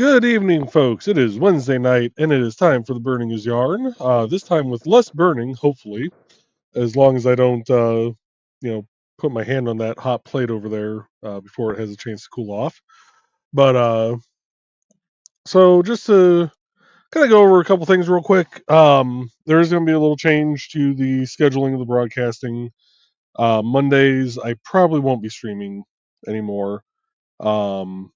Good evening, folks. It is Wednesday night, and it is time for the Burning is Yarn. This time with less burning, hopefully, as long as I don't, put my hand on that hot plate over there before it has a chance to cool off. But so just to kind of go over a couple things real quick, there is going to be a little change to the scheduling of the broadcasting. Mondays, I probably won't be streaming anymore. Um,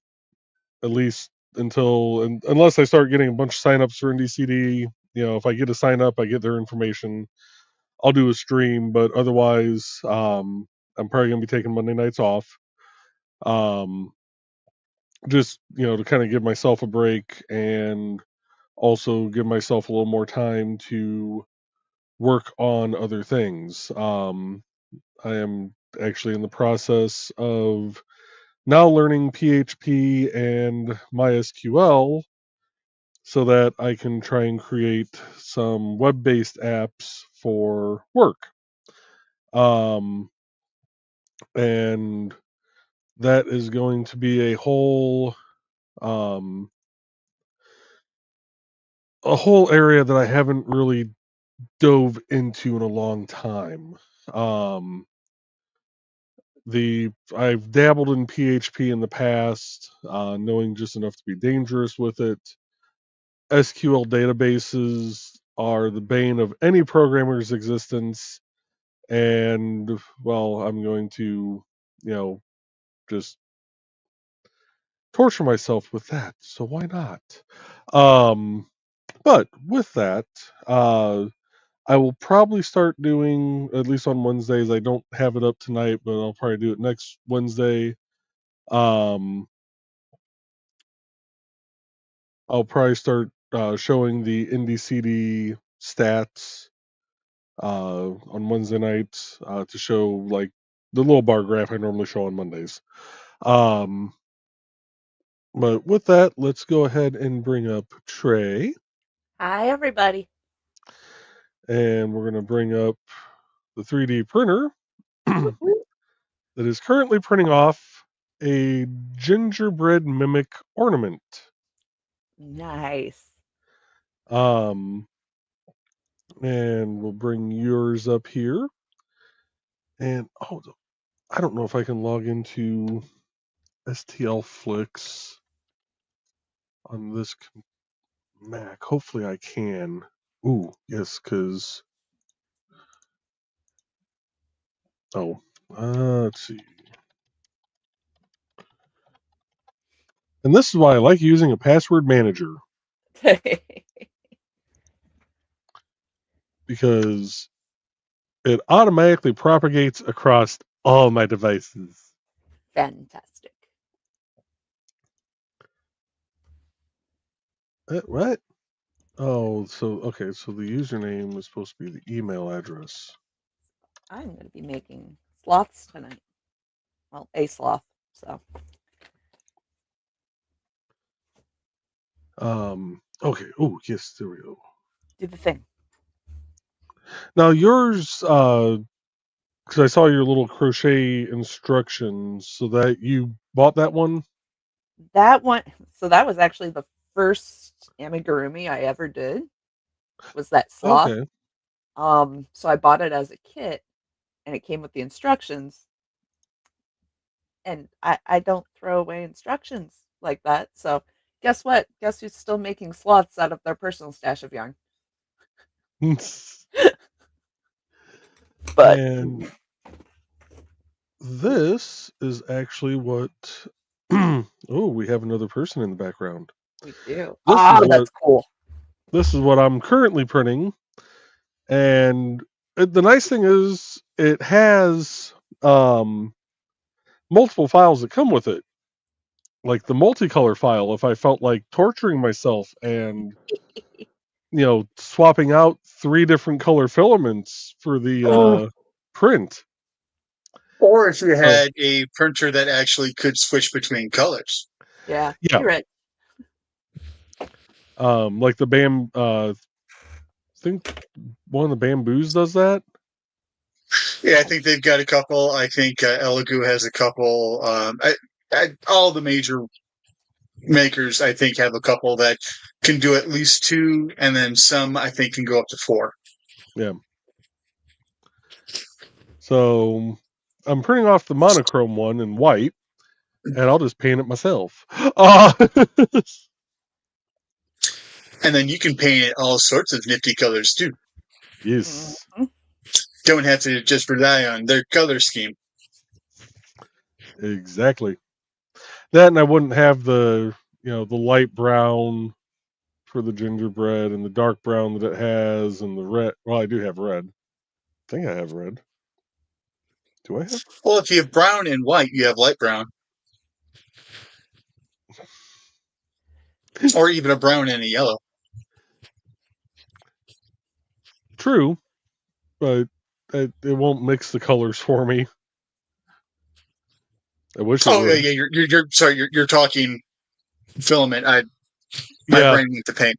at least unless I start getting a bunch of signups for NDCD. If I get a sign up, I get their information. I'll do a stream, but otherwise, I'm probably gonna be taking Monday nights off. Um, just to kind of give myself a break and also give myself a little more time to work on other things. I am actually in the process of now learning PHP and MySQL so that I can try and create some web-based apps for work. And that is going to be um, a whole area that I haven't really dove into in a long time. Um, I've dabbled in PHP in the past, knowing just enough to be dangerous with it. SQL databases are the bane of any programmer's existence, and well, I'm going to, just torture myself with that. So why not? Um, but with that, I will probably start doing, at least on Wednesdays. I don't have it up tonight, but I'll probably do it next Wednesday. Um, I'll probably start showing the NDCD stats on Wednesday nights to show like the little bar graph I normally show on Mondays. Um, but with that, let's go ahead and bring up Trey, Hi, everybody. and we're going to bring up the 3D printer that Woo-hoo. is currently printing off a gingerbread mimic ornament. Nice. Um, and we'll bring yours up here. And I don't know if I can log into STL Flix on this Mac. Hopefully, I can. Ooh, yes, because let's see. And this is why I like using a password manager because it automatically propagates across all my devices. Fantastic. What? Oh, so okay, so the username is supposed to be the email address. I'm going to be making sloths tonight. Well, a sloth. So, Okay. Oh, yes, there we go. do the thing. Now yours, because I saw your little crochet instructions, so that you bought that one. That one, so that was actually the first amigurumi I ever did, was that sloth. Okay. So I bought it as a kit and it came with the instructions. And I don't throw away instructions like that. So, guess what? Guess who's still making sloths out of their personal stash of yarn? But And this is actually what. Oh, we have another person in the background. we do. This is Ah, what that's cool. this is what I'm currently printing, and the nice thing is it has multiple files that come with it, like the multicolor file. If I felt like torturing myself and swapping out 3 different color filaments for the Oh, print. Or if you So had a printer that actually could switch between colors. yeah, yeah, you're right. like the I think one of the bamboos does that. Yeah, I think they've got a couple. I think Elegoo has a couple. All the major makers, I think, have a couple that can do at least 2, and then some, I think, can go up to 4. Yeah. So I'm printing off the monochrome one in white, and I'll just paint it myself. And then you can paint it all sorts of nifty colors, too. Yes. Mhm. Don't have to just rely on their color scheme. Exactly. That, and I wouldn't have the light brown for the gingerbread and the dark brown that it has and the red. Well, I do have red. I think I have red. Do I have? Well, if you have brown and white, you have light brown. Or even a brown and a yellow. True, but it won't mix the colors for me. I wish it Oh, would. yeah, you're sorry, you're talking filament. My Yeah. brain went to paint.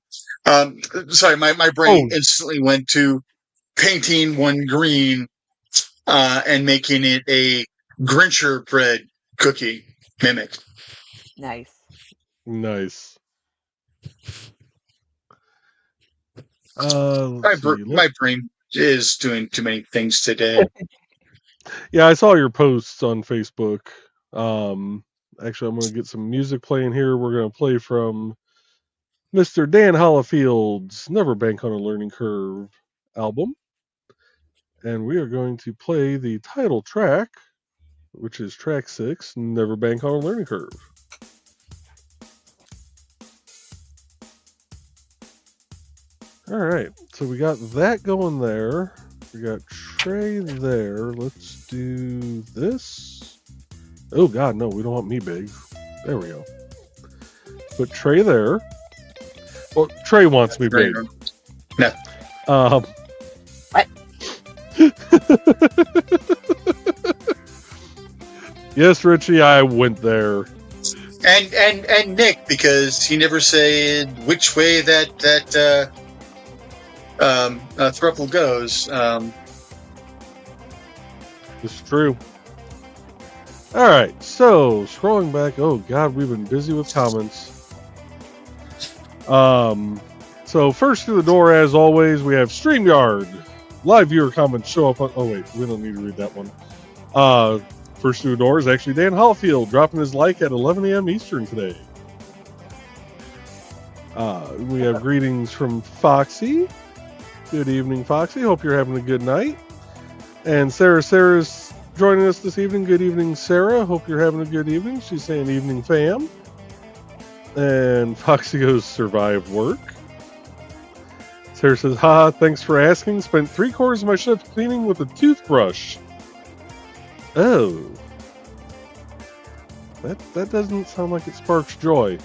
Sorry, my brain instantly went to painting one green and making it a Grincher bread cookie mimic. Nice. Nice. Let's see. My brain is doing too many things today. Yeah, I saw your posts on Facebook. Actually, I'm going to get some music playing here. We're going to play from Mr. Dan Hollifield's Never Bank on a Learning Curve album. And we are going to play the title track, which is track 6, Never Bank on a Learning Curve. All right, so we got that going there. We got Trey there. Let's do this. Oh, God, no, we don't want me big. There we go. Put Trey there. Well, Trey wants me big. No. What? Yes, Richie, I went there. And Nick, because he never said which way that thruple goes. It's true. All right, so scrolling back. Oh God, we've been busy with comments. So first through the door, as always, we have StreamYard. Live viewer comments show up on. Oh wait, we don't need to read that one. First through the door is actually Dan Hollifield dropping his like at 11 a.m. Eastern today. We have greetings from Foxy. Good evening, Foxy. Hope you're having a good night. And Sarah's joining us this evening. Good evening, Sarah. Hope you're having a good evening. She's saying evening, fam. And Foxy goes, survive work. Sarah says, haha, thanks for asking. Spent 3/4 of my shift cleaning with a toothbrush. Oh. That doesn't sound like it sparks joy.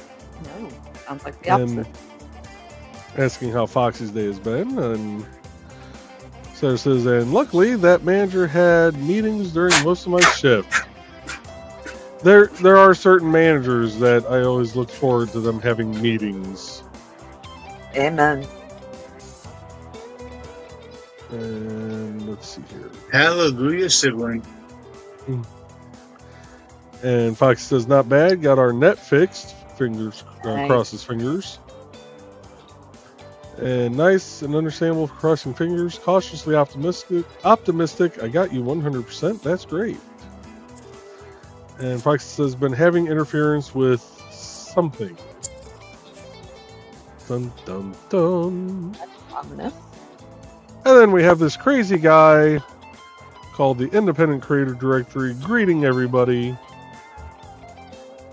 No, sounds like the opposite. And asking how Foxy's day has been, and Sarah says, and luckily that manager had meetings during most of my shift. There are certain managers that I always look forward to them having meetings. Amen. And let's see here. Hallelujah, sibling. And Foxy says, not bad. Got our net fixed. Fingers Nice. crosses fingers. And nice and understandable for crossing fingers. Cautiously optimistic. I got you 100%. That's great. And Foxy says, been having interference with something. Dun dun dun. Ominous. And then we have this crazy guy called the Independent Creator Directory greeting everybody.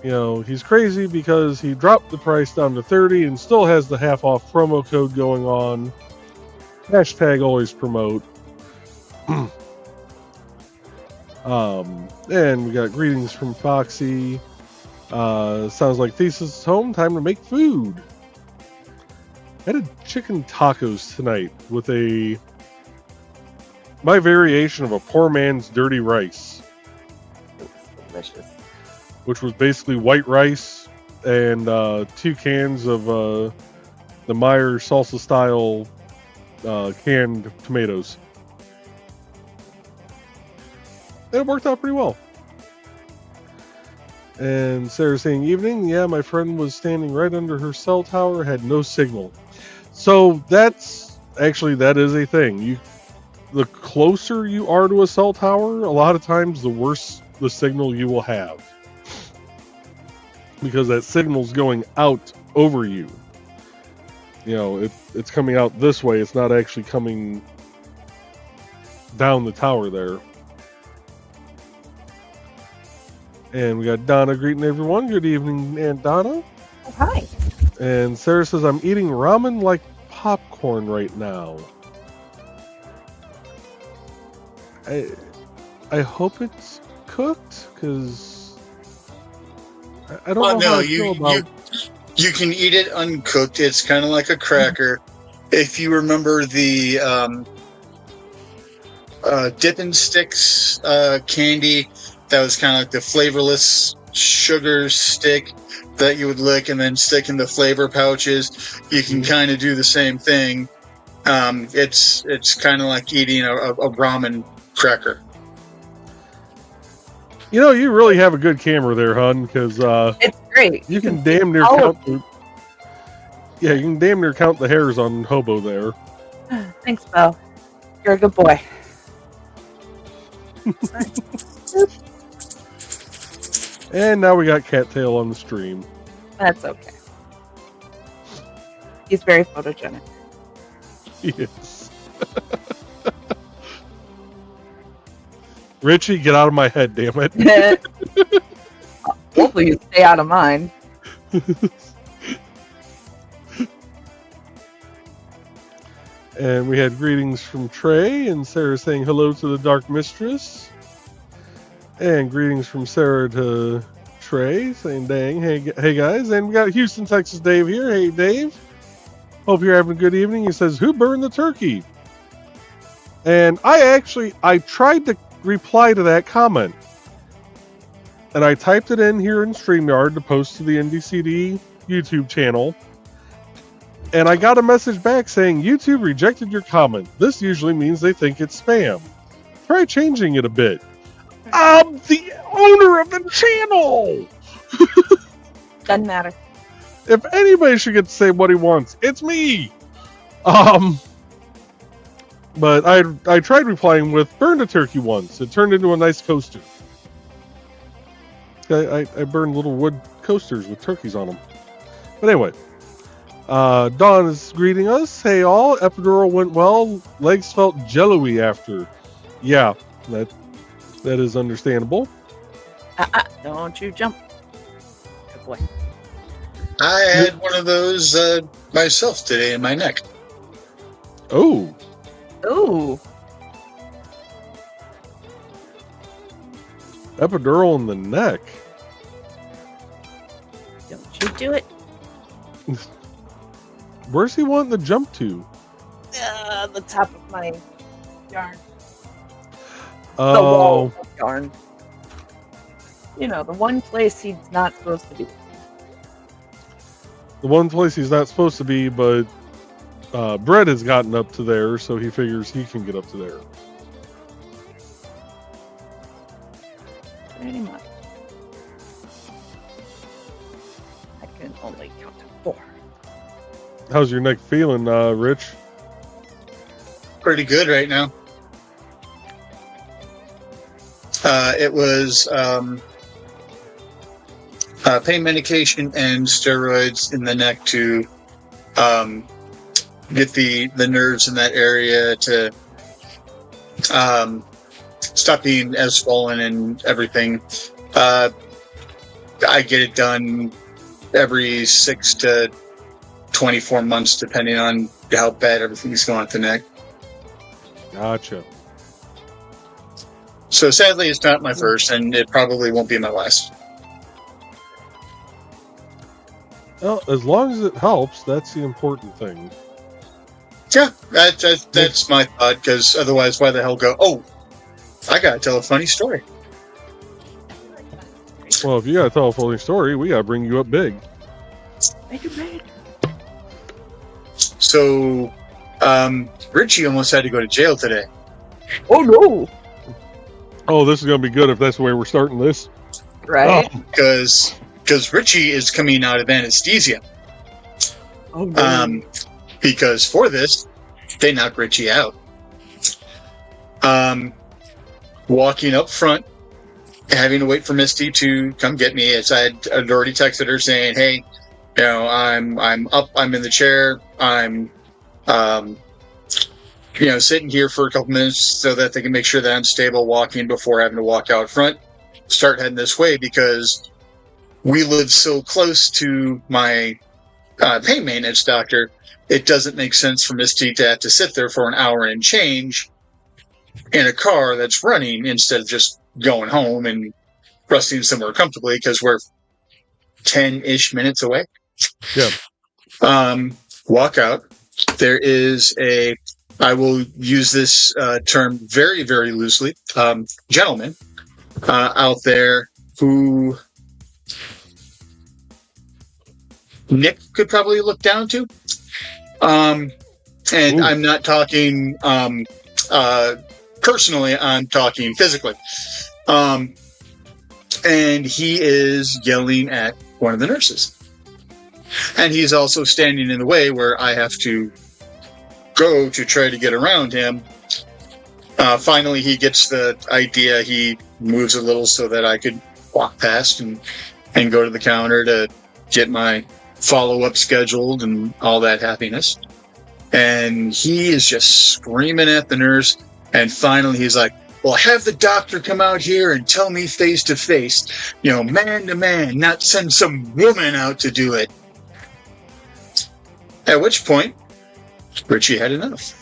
You know, he's crazy because he dropped the price down to 30 and still has the half off promo code going on. Hashtag always promote. And we got greetings from Foxy. Sounds like Thesis is home. Time to make food. I had chicken tacos tonight with my variation of a poor man's dirty rice. It's delicious. Which was basically white rice and 2 cans of the Meyer salsa style canned tomatoes. And it worked out pretty well. And Sarah saying, evening. Yeah, my friend was standing right under her cell tower, had no signal. So that is a thing. The closer you are to a cell tower, a lot of times the worse the signal you will have. Because that signal's going out over you. You know, it's coming out this way. It's not actually coming down the tower there. And we got Donna greeting everyone. Good evening, Aunt Donna. Oh, hi. And Sarah says, I'm eating ramen like popcorn right now. I hope it's cooked, because I don't know how I feel about... You can eat it uncooked. It's kind of like a cracker. If you remember the Dippin' Sticks candy, that was kind of like the flavorless sugar stick that you would lick and then stick in the flavor pouches. You can kind of do the same thing. It's kind of like eating a ramen cracker. You know, you really have a good camera there, hun, because it's great. You can damn near count the... Yeah, you can damn near count the hairs on Hobo there. Thanks, Bo. You're a good boy. And now we got Cattail on the stream. That's okay. He's very photogenic. Yes. Richie, get out of my head, damn it. Hopefully you stay out of mine. And we had greetings from Trey, and Sarah saying hello to the Dark Mistress. And greetings from Sarah to Trey, saying dang, hey guys. And we got Houston, Texas Dave here. Hey Dave. Hope you're having a good evening. He says, who burned the turkey? And I tried to reply to that comment. And I typed it in here in StreamYard to post to the NDCD YouTube channel. And I got a message back saying, YouTube rejected your comment. This usually means they think it's spam. Try changing it a bit. I'm the owner of the channel! Doesn't matter. If anybody should get to say what he wants, it's me! But I tried replying with, burned a turkey once. It turned into a nice coaster. I burned little wood coasters with turkeys on them. But anyway. Dawn is greeting us. Hey all, epidural went well. Legs felt jello-y after. Yeah, that is understandable. Don't you jump. Good boy. I had one of those myself today in my neck. Oh. Ooh. Epidural in the neck. Don't you do it. Where's he wanting to jump to? The top of my yarn. Oh. The wall of yarn. You know, the one place he's not supposed to be. The one place he's not supposed to be, but Brett has gotten up to there, so he figures he can get up to there. Pretty much. I can only count to 4. How's your neck feeling, Rich? Pretty good right now. It was pain medication and steroids in the neck to get the nerves in that area to stop being as swollen and everything. I get it done every 6 to 24 months, depending on how bad everything's going at the neck. Gotcha. So sadly, it's not my first, and it probably won't be my last. Well, as long as it helps, that's the important thing. Yeah, that's my thought, because otherwise, why the hell go, oh, I gotta tell a funny story. Well, if you gotta tell a funny story, we gotta bring you up big. Make it big. So, Richie almost had to go to jail today. Oh, no. Oh, this is going to be good if that's the way we're starting this. Right? Because Richie is coming out of anesthesia. Oh, no. Because for this, they knock Richie out. Walking up front, having to wait for Misty to come get me, as I'd already texted her saying, "Hey, I'm up, I'm in the chair, I'm, sitting here for a couple minutes so that they can make sure that I'm stable walking before having to walk out front, start heading this way because we live so close to my pain maintenance doctor. It doesn't make sense for Misty to have to sit there for an hour and change in a car that's running instead of just going home and resting somewhere comfortably because we're 10-ish minutes away." Yeah. Walk out. There is I will use this term very, very loosely, gentleman out there who Nick could probably look down to. And Ooh. I'm not talking personally, I'm talking physically. And he is yelling at one of the nurses. And he's also standing in the way where I have to go to try to get around him. Finally, he gets the idea. He moves a little so that I could walk past and go to the counter to get my follow-up scheduled and all that happiness. And he is just screaming at the nurse. And finally, he's like, "Well, have the doctor come out here and tell me face to face, man to man, not send some woman out to do it." At which point, Richie had enough.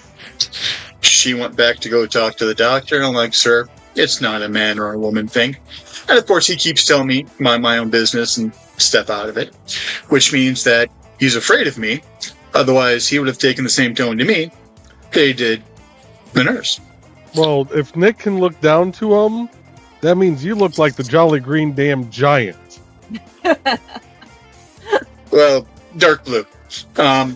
She went back to go talk to the doctor. And I'm like, "Sir, it's not a man or a woman thing." And of course, he keeps telling me my own business and step out of it, which means that he's afraid of me. Otherwise, he would have taken the same tone to me they did the nurse. Well, if Nick can look down to him, that means you look like the Jolly Green Damn Giant. Well, dark blue. But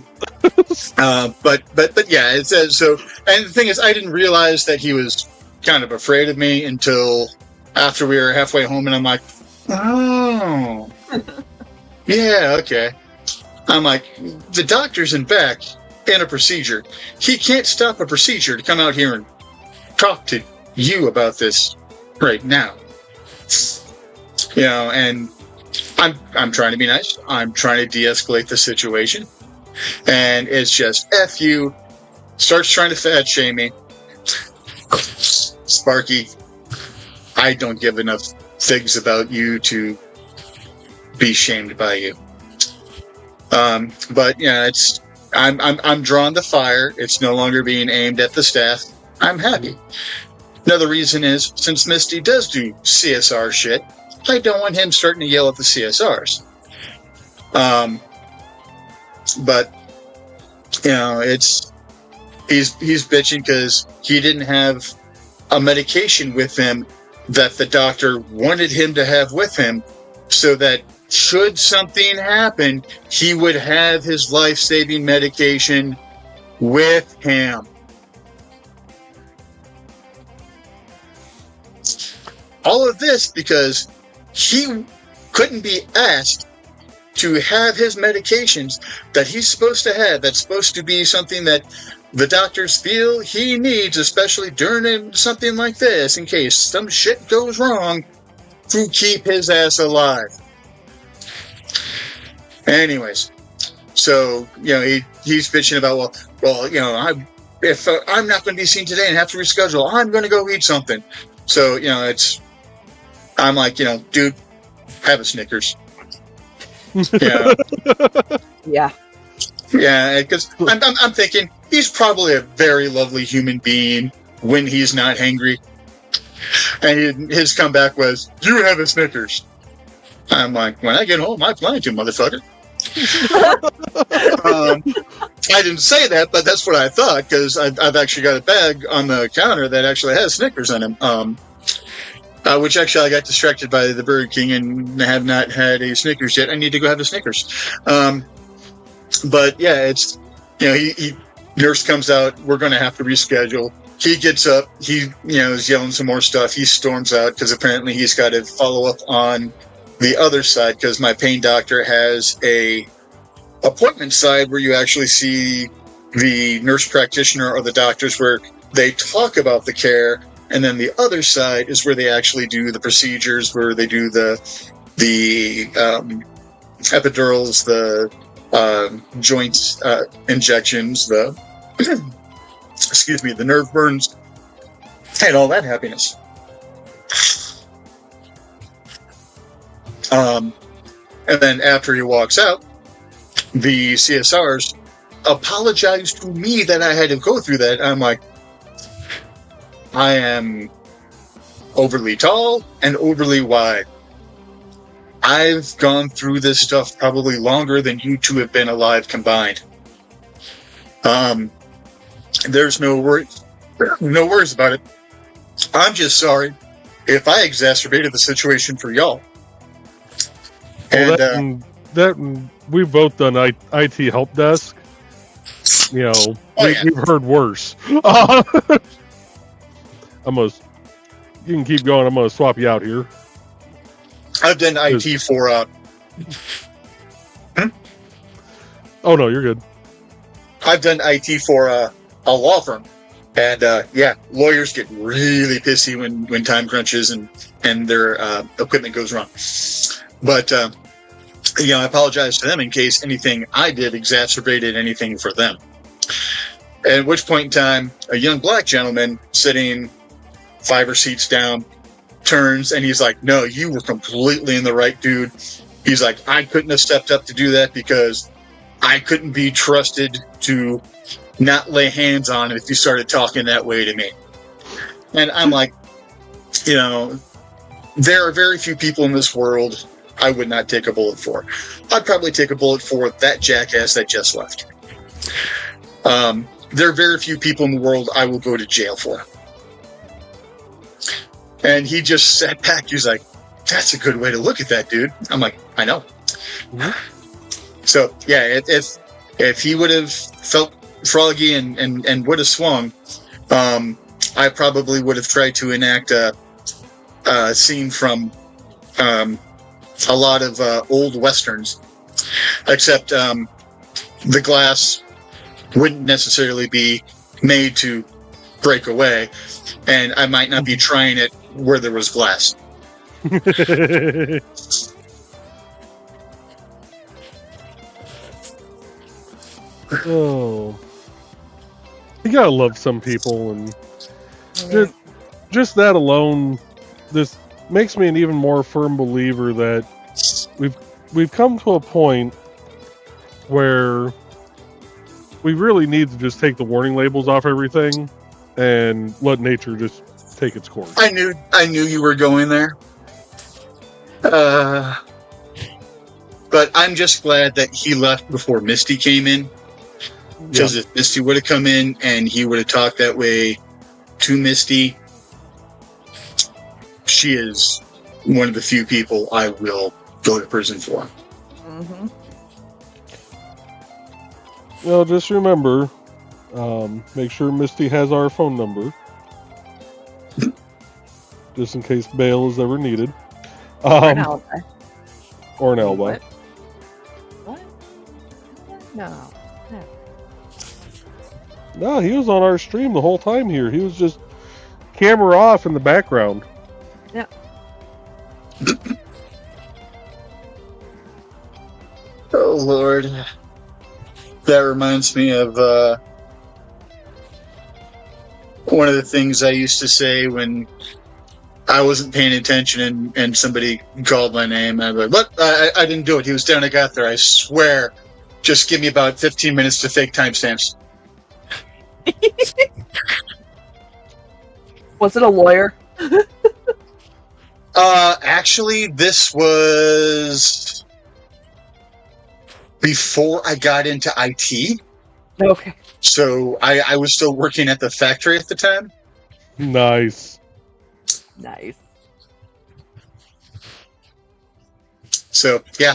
yeah, it says so. And the thing is, I didn't realize that he was kind of afraid of me until after we were halfway home, and I'm like, "Oh, yeah, okay." I'm like, the doctor's in back in a procedure. He can't stop a procedure to come out here and talk to you about this right now. And I'm trying to be nice. I'm trying to de-escalate the situation. And it's just F you. Starts trying to fat shame me. Sparky, I don't give enough figs about you to be shamed by you. But yeah, I'm drawing the fire. It's no longer being aimed at the staff. I'm happy. Another reason is, since Misty does do CSR shit, I don't want him starting to yell at the CSRs. But he's bitching because he didn't have a medication with him that the doctor wanted him to have with him, so that should something happen, he would have his life-saving medication with him. All of this because he couldn't be asked to have his medications that he's supposed to have. That's supposed to be something that the doctors feel he needs, especially during something like this, in case some shit goes wrong, to keep his ass alive. Anyways, so he's bitching about if I'm not going to be seen today and have to reschedule, I'm going to go eat something. So I'm like, dude, have a Snickers. Yeah. Yeah, because I'm thinking he's probably a very lovely human being when he's not hangry. And his comeback was, "You have a Snickers." I'm like, when I get home, I plan to, motherfucker. I didn't say that, but that's what I thought, because I've actually got a bag on the counter that actually has Snickers in him. Which actually I got distracted by the Burger King and have not had a Snickers yet. I need to go have a Snickers. But yeah, it's he Nurse comes out. We're going to have to reschedule. He gets up. He, is yelling some more stuff. He storms out because apparently he's got to follow up on the other side because my pain doctor has a appointment side where you actually see the nurse practitioner or the doctors where they talk about the care, and then the other side is where they actually do the procedures, where they do the epidurals, the joint injections, the excuse me, the nerve burns, and all that happiness. And then after he walks out, the CSRs apologize to me that I had to go through that. I'm like, I am overly tall and overly wide. I've gone through this stuff probably longer than you two have been alive combined. There's no worries about it. I'm just sorry if I exacerbated the situation for y'all. Well, and we've both done IT help desk. We've heard worse. You can keep going. I'm gonna swap you out here. I've done IT for. Oh no, you're good. I've done IT for a law firm, and lawyers get really pissy when time crunches and their equipment goes wrong. But I apologize to them in case anything I did exacerbated anything for them. At which point in time, a young black gentleman sitting 5 seats down turns and he's like, "No, you were completely in the right, dude." He's like, "I couldn't have stepped up to do that because I couldn't be trusted to not lay hands on it if you started talking that way to me." And I'm like, there are very few people in this world I would not take a bullet for. I'd probably take a bullet for that jackass that just left. There are very few people in the world I will go to jail for. And he just sat back. He's like, "That's a good way to look at that, dude." I'm like, "I know." Mm-hmm. So, yeah, if he would have felt froggy and would have swung, I probably would have tried to enact a scene from a lot of old westerns, except the glass wouldn't necessarily be made to break away, and I might not be trying it where there was glass. Oh, you gotta love some people, and just that alone, this makes me an even more firm believer that we've come to a point where we really need to just take the warning labels off everything and let nature just take its course. I knew you were going there. But I'm just glad that he left before Misty came in. Because if Misty would have come in and he would have talked that way to Misty, she is one of the few people I will go to prison for. Mm-hmm. Well, just remember, make sure Misty has our phone number, just in case bail is ever needed. Or an alibi. Or an alibi. What? No. No, he was on our stream the whole time here. He was just camera off in the background. Yeah. Oh, Lord. That reminds me of one of the things I used to say when I wasn't paying attention and somebody called my name. I'd be like, "What? I didn't do it. He was down. I got there. I swear. Just give me about 15 minutes to fake timestamps." Was it a lawyer? Actually, this was before I got into IT. Okay. So I was still working at the factory at the time. Nice. So, yeah.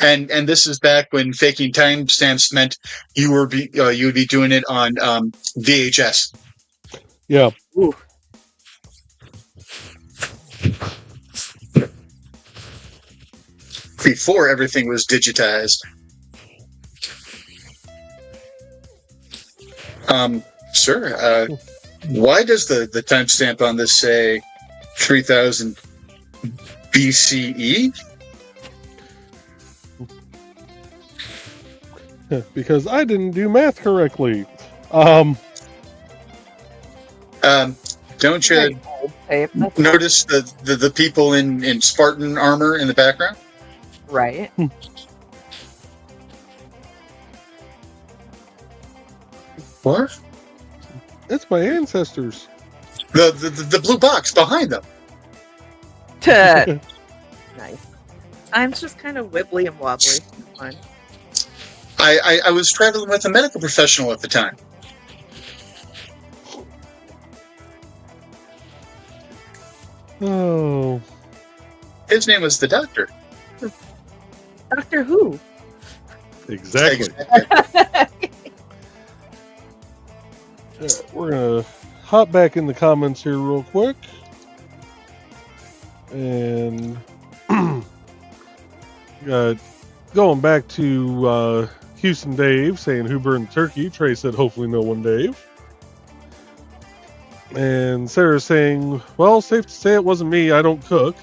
And this is back when faking timestamps meant you would be doing it on VHS. Yeah. Ooh. Before everything was digitized. Sir, why does the timestamp on this say 3000 BCE? Because I didn't do math correctly. Don't you notice the people in Spartan armor in the background? Right. What? It's my ancestors. The blue box behind them. Nice. I'm just kind of wibbly and wobbly. Fine. I was traveling with a medical professional at the time. Oh. His name was the Doctor. Doctor Who? Exactly. We're going to hop back in the comments here real quick. And going back to Houston Dave saying who burned the turkey. Trey said hopefully no one, Dave. And Sarah saying, well, safe to say it wasn't me. I don't cook.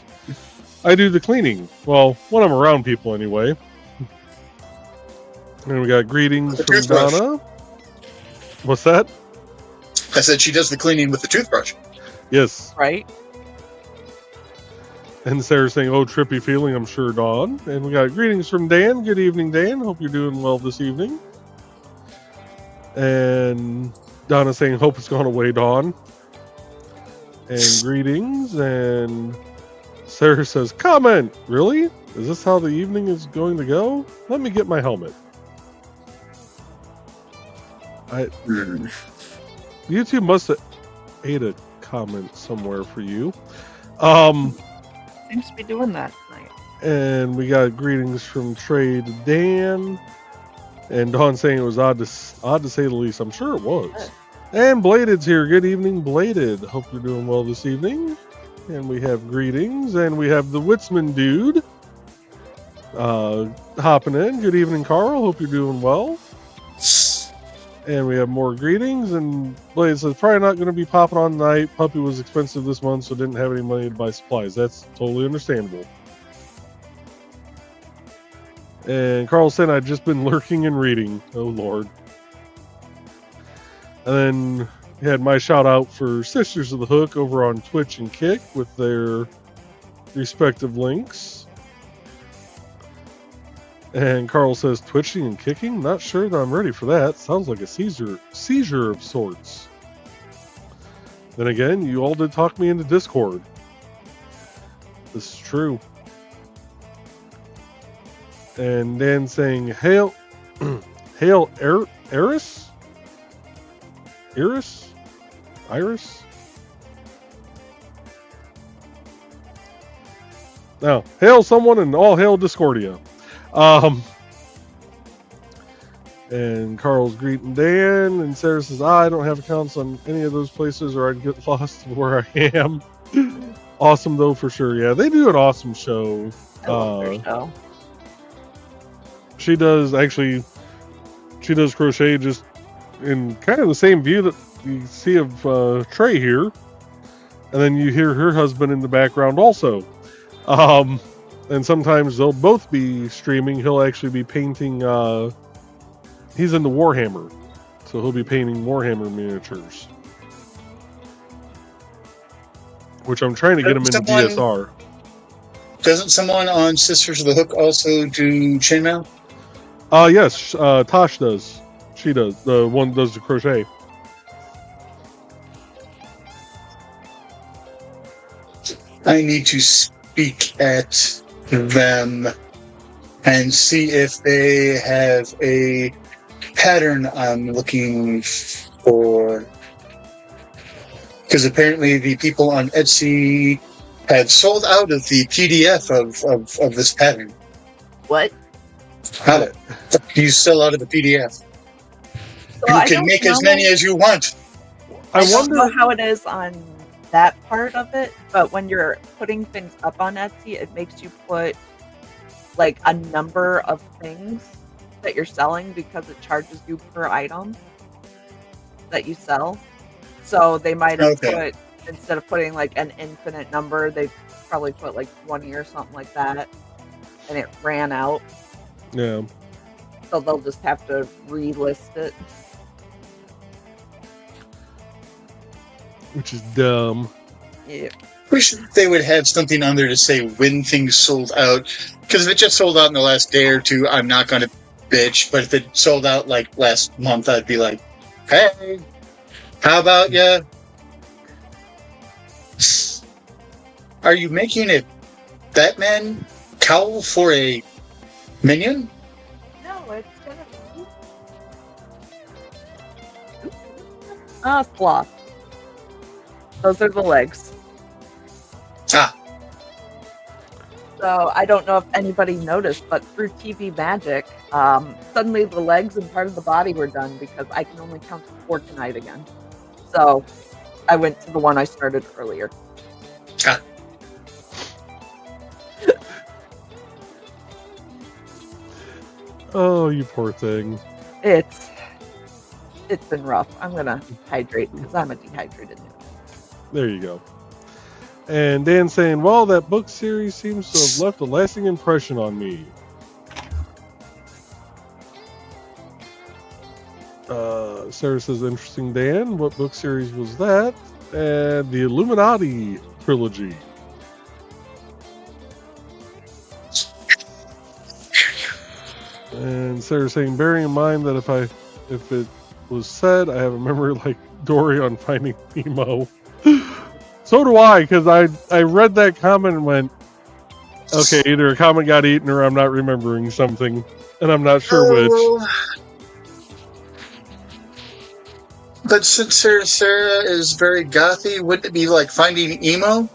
I do the cleaning. Well, when I'm around people anyway. And we got greetings from Donna. What's that? I said she does the cleaning with the toothbrush. Yes. Right. And Sarah saying, oh, trippy feeling, I'm sure, Dawn. And we got greetings from Dan. Good evening, Dan. Hope you're doing well this evening. And Donna saying, hope it's gone away, Dawn. And greetings. And Sarah says, comment. Really? Is this how the evening is going to go? Let me get my helmet. YouTube must have ate a comment somewhere for you. Seems to be doing that tonight. And we got greetings from Trey to Dan. And Dawn saying it was odd to say the least. I'm sure it was. And Bladed's here. Good evening, Bladed. Hope you're doing well this evening. And we have greetings. And we have the Witzman dude hopping in. Good evening, Carl. Hope you're doing well. And we have more greetings. And Blade says, probably not going to be popping on tonight. Puppy was expensive this month, so didn't have any money to buy supplies. That's totally understandable. And Carl said, I've just been lurking and reading. Oh, Lord. And then we had my shout out for Sisters of the Hook over on Twitch and Kick with their respective links. And Carl says, twitching and kicking? Not sure that I'm ready for that. Sounds like a seizure of sorts. Then again, you all did talk me into Discord. This is true. And Dan saying, hail, hail, Iris? Iris? Now, hail someone and all hail Discordia. And Carl's greeting Dan, and Sarah says, I don't have accounts on any of those places or I'd get lost where I am. Awesome though, for sure. Yeah, they do an awesome show. I love their show. She does crochet just in kind of the same view that you see of Trey here. And then you hear her husband in the background also. And sometimes they'll both be streaming. He'll actually be painting. He's into Warhammer, so he'll be painting Warhammer miniatures. Which I'm trying to get him into DSR. Doesn't someone on Sisters of the Hook also do chainmail? Yes, Tosh does. She does. The one that does the crochet. I need to speak at them and see if they have a pattern I'm looking for. Because apparently the people on Etsy had sold out of the PDF of this pattern. What? How the fuck do you sell out of the PDF? So You I can don't make know. as many as you want. I don't know how it is on that part of it, but when you're putting things up on Etsy, it makes you put like a number of things that you're selling because it charges you per item that you sell. So they might have Okay. put, instead of putting like an infinite number, they probably put like 20 or something like that, and it ran out. Yeah. So they'll just have to relist it. Which is dumb. Yeah. Wish they would have something on there to say when things sold out. Because if it just sold out in the last day or two, I'm not going to bitch. But if it sold out like last month, I'd be like, hey, how about ya? Are you making a Batman cowl for a minion? No, it's Jennifer. Sloth. Those are the legs. Ah. So I don't know if anybody noticed, but through TV magic, suddenly the legs and part of the body were done because I can only count to 4 tonight again. So I went to the one I started earlier. Ah. Oh, you poor thing. It's been rough. I'm gonna hydrate because I'm a dehydrated noob. There you go. And Dan saying, well, that book series seems to have left a lasting impression on me. Sarah says, interesting, Dan. What book series was that? And the Illuminati trilogy. And Sarah saying, bearing in mind that if it was said, I have a memory like Dory on Finding Nemo. So do I, because I read that comment and went, okay, either a comment got eaten or I'm not remembering something, and I'm not sure which. But since Sarah is very gothy, wouldn't it be like Finding Emo?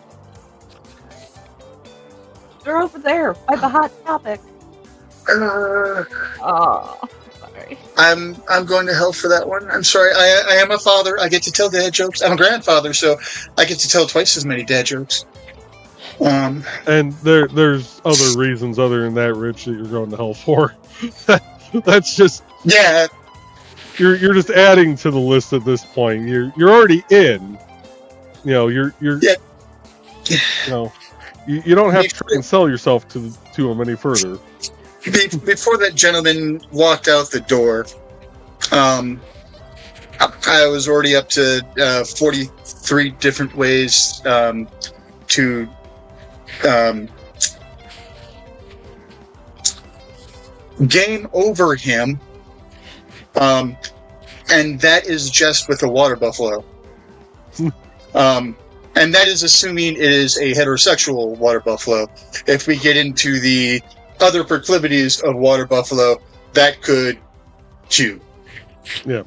They're over there by the hot topic. Oh, sorry. I'm going to hell for that one. I'm sorry. I am a father. I get to tell dad jokes. I'm a grandfather, so I get to tell twice as many dad jokes. And there's other reasons other than that, Rich, that you're going to hell for. That's just You're just adding to the list at this point. You're already in. You know you're yeah. You know you don't have to try and sell yourself to them any further. Before that gentleman walked out the door, I was already up to 43 different ways to game over him, and that is just with a water buffalo. And that is assuming it is a heterosexual water buffalo. If we get into the other proclivities of water buffalo, that could chew. Yeah.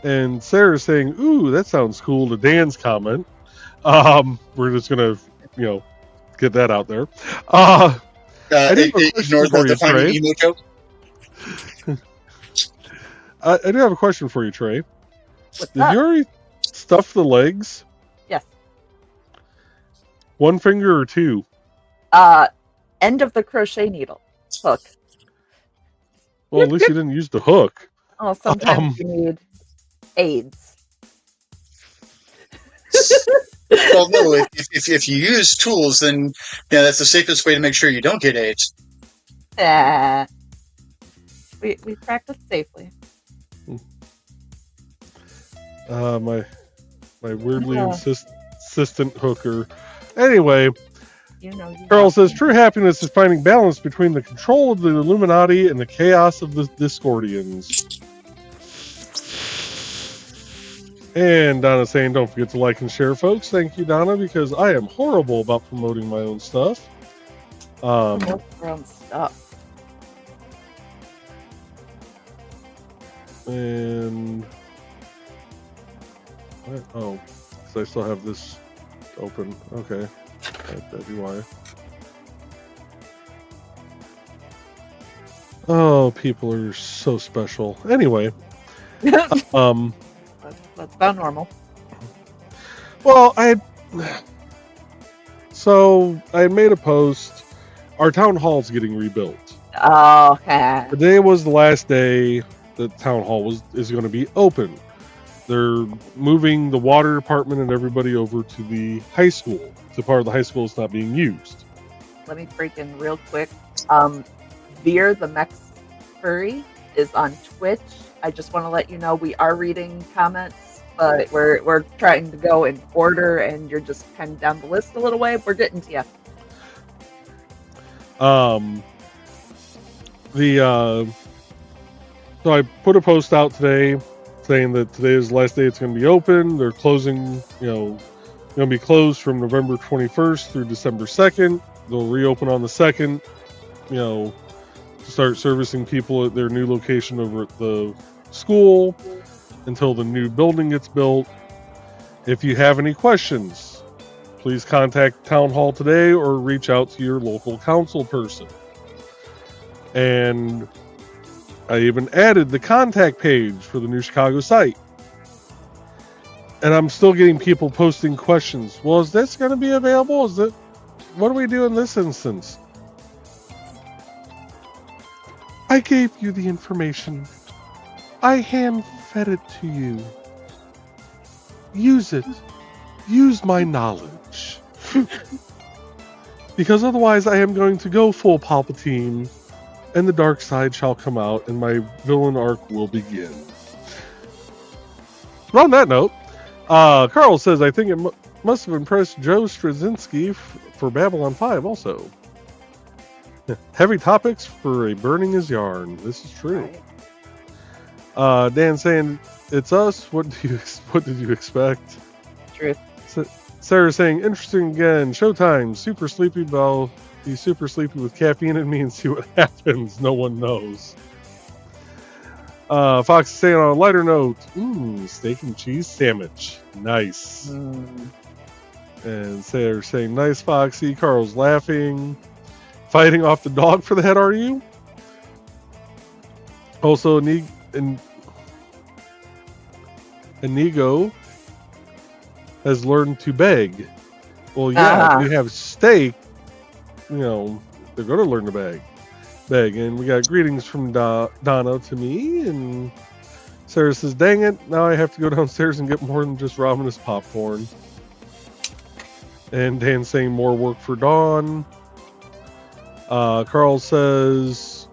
And Sarah's saying, ooh, that sounds cool, to Dan's comment. We're just going to, get that out there. I do have a question for you, Trey. Emo joke. I do have a question for you, Trey. What's Did up? you already stuff the legs? Yes. One finger or two? End of the crochet needle. Hook. Well, at least you didn't use the hook. Oh, sometimes you need aids. Well, no, if you use tools, then that's the safest way to make sure you don't get AIDS. We practice safely. My weirdly insistent hooker. Anyway, Carl says, true happiness is finding balance between the control of the Illuminati and the chaos of the Discordians. And Donna saying, don't forget to like and share, folks. Thank you, Donna, because I am horrible about promoting my own stuff. Promote your own stuff. And what? Oh, because I still have this open. Okay, that'd be why. Oh, people are so special. Anyway, That's about normal. well, I made a post. Our town hall's getting rebuilt. Oh, okay. Today was the last day the town hall is going to be open. They're moving the water department and everybody over to the high school. The part of the high school is not being used. Let me break in real quick. Veer the Mex Furry is on Twitch. I just want to let you know we are reading comments, but we're trying to go in order, and you're just kind of down the list a little way. We're getting to you. So I put a post out today saying that today is the last day it's going to be open. They're closing, going to be closed from November 21st through December 2nd. They'll reopen on the 2nd, to start servicing people at their new location over at the school until the new building gets built. If you have any questions, please contact Town Hall today or reach out to your local council person. And I even added the contact page for the new Chicago site. And I'm still getting people posting questions. Well, is this going to be available? What do we do in this instance? I gave you the information. I hand-fed it to you. Use it. Use my knowledge. Because otherwise I am going to go full Palpatine, and the dark side shall come out, and my villain arc will begin. But on that note, Carl says, I think it must have impressed Joe Straczynski for Babylon 5 also. Heavy topics for a burning his yarn. This is true. Right. Dan saying, it's us. What did you expect? Truth. Sarah saying, interesting again. Showtime. Super sleepy, but I'll be super sleepy with caffeine in me and see what happens. No one knows. Fox is saying, on a lighter note, steak and cheese sandwich. Nice. And Sarah saying, nice, Foxy. Carl's laughing. Fighting off the dog for the head, are you? Also, Inigo has learned to beg. Well, yeah, if you have steak, they're going to learn to beg. And we got greetings from Donna to me, and Sarah says, dang it, now I have to go downstairs and get more than just ramen popcorn. And Dan saying more work for Dawn. Carl says,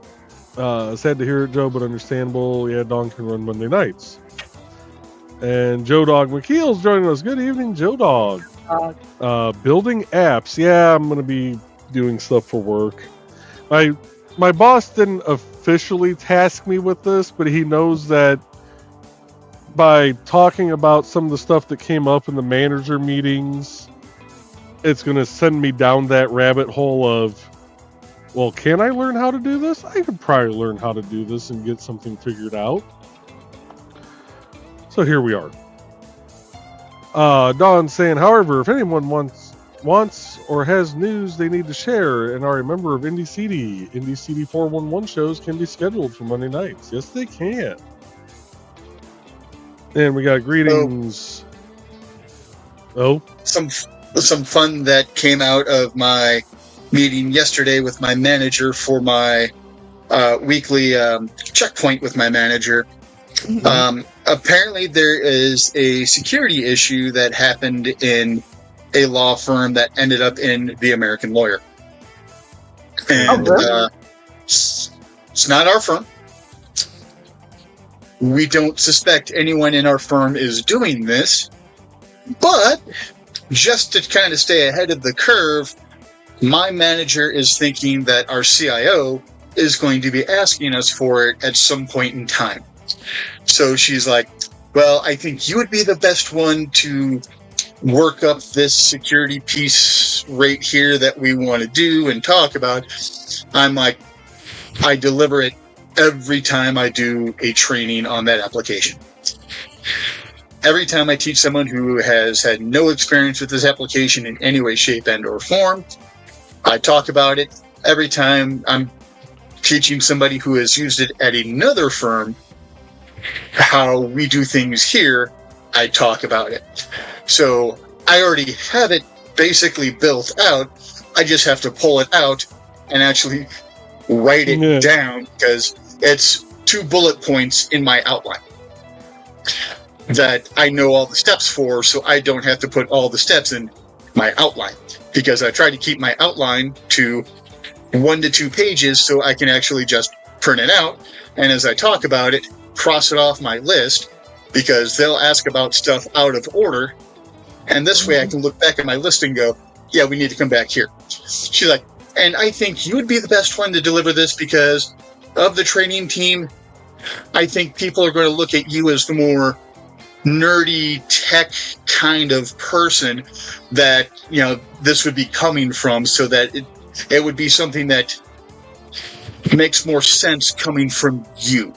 sad to hear it, Joe, but understandable. Yeah, Dawn can run Monday nights. And Joe Dog McKeel's joining us. Good evening, Joe Dog. Building apps. Yeah, I'm going to be doing stuff for work. My boss didn't officially task me with this, but he knows that by talking about some of the stuff that came up in the manager meetings, it's going to send me down that rabbit hole of, well, can I learn how to do this? I could probably learn how to do this and get something figured out. So here we are. Dawn saying, however, if anyone wants or has news they need to share and are a member of Indie CD 411 shows can be scheduled for Monday nights. Yes, they can. And we got greetings. Some fun that came out of my meeting yesterday with my manager for my weekly checkpoint with my manager. Apparently there is a security issue that happened in a law firm that ended up in The American Lawyer. And it's not our firm. We don't suspect anyone in our firm is doing this, but just to kind of stay ahead of the curve, my manager is thinking that our CIO is going to be asking us for it at some point in time. So she's like, well, I think you would be the best one to work up this security piece right here that we want to do and talk about. I'm like, I deliver it every time I do a training on that application. Every time I teach someone who has had no experience with this application in any way, shape, and or form, I talk about it. Every time I'm teaching somebody who has used it at another firm how we do things here, I talk about it. So I already have it basically built out. I just have to pull it out and actually write it down, because it's 2 bullet points in my outline that I know all the steps for, so I don't have to put all the steps in my outline, because I try to keep my outline to 1 to 2 pages so I can actually just print it out, and as I talk about it, cross it off my list, because they'll ask about stuff out of order, and this way I can look back at my list and go, yeah, we need to come back here. She's like, and I think you would be the best one to deliver this, because of the training team, I think people are going to look at you as the more nerdy tech kind of person that, you know, this would be coming from, so that it would be something that makes more sense coming from you.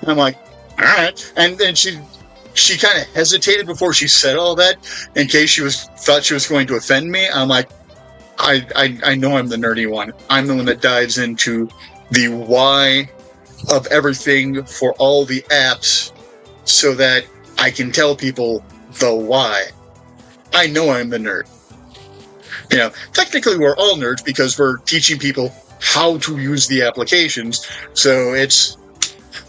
I'm like, all right. And then she kind of hesitated before she said all that, in case she thought she was going to offend me. I'm like, I know I'm the nerdy one. I'm the one that dives into the why of everything for all the apps, so that I can tell people the why. I know I'm the nerd. You know, technically we're all nerds because we're teaching people how to use the applications, so it's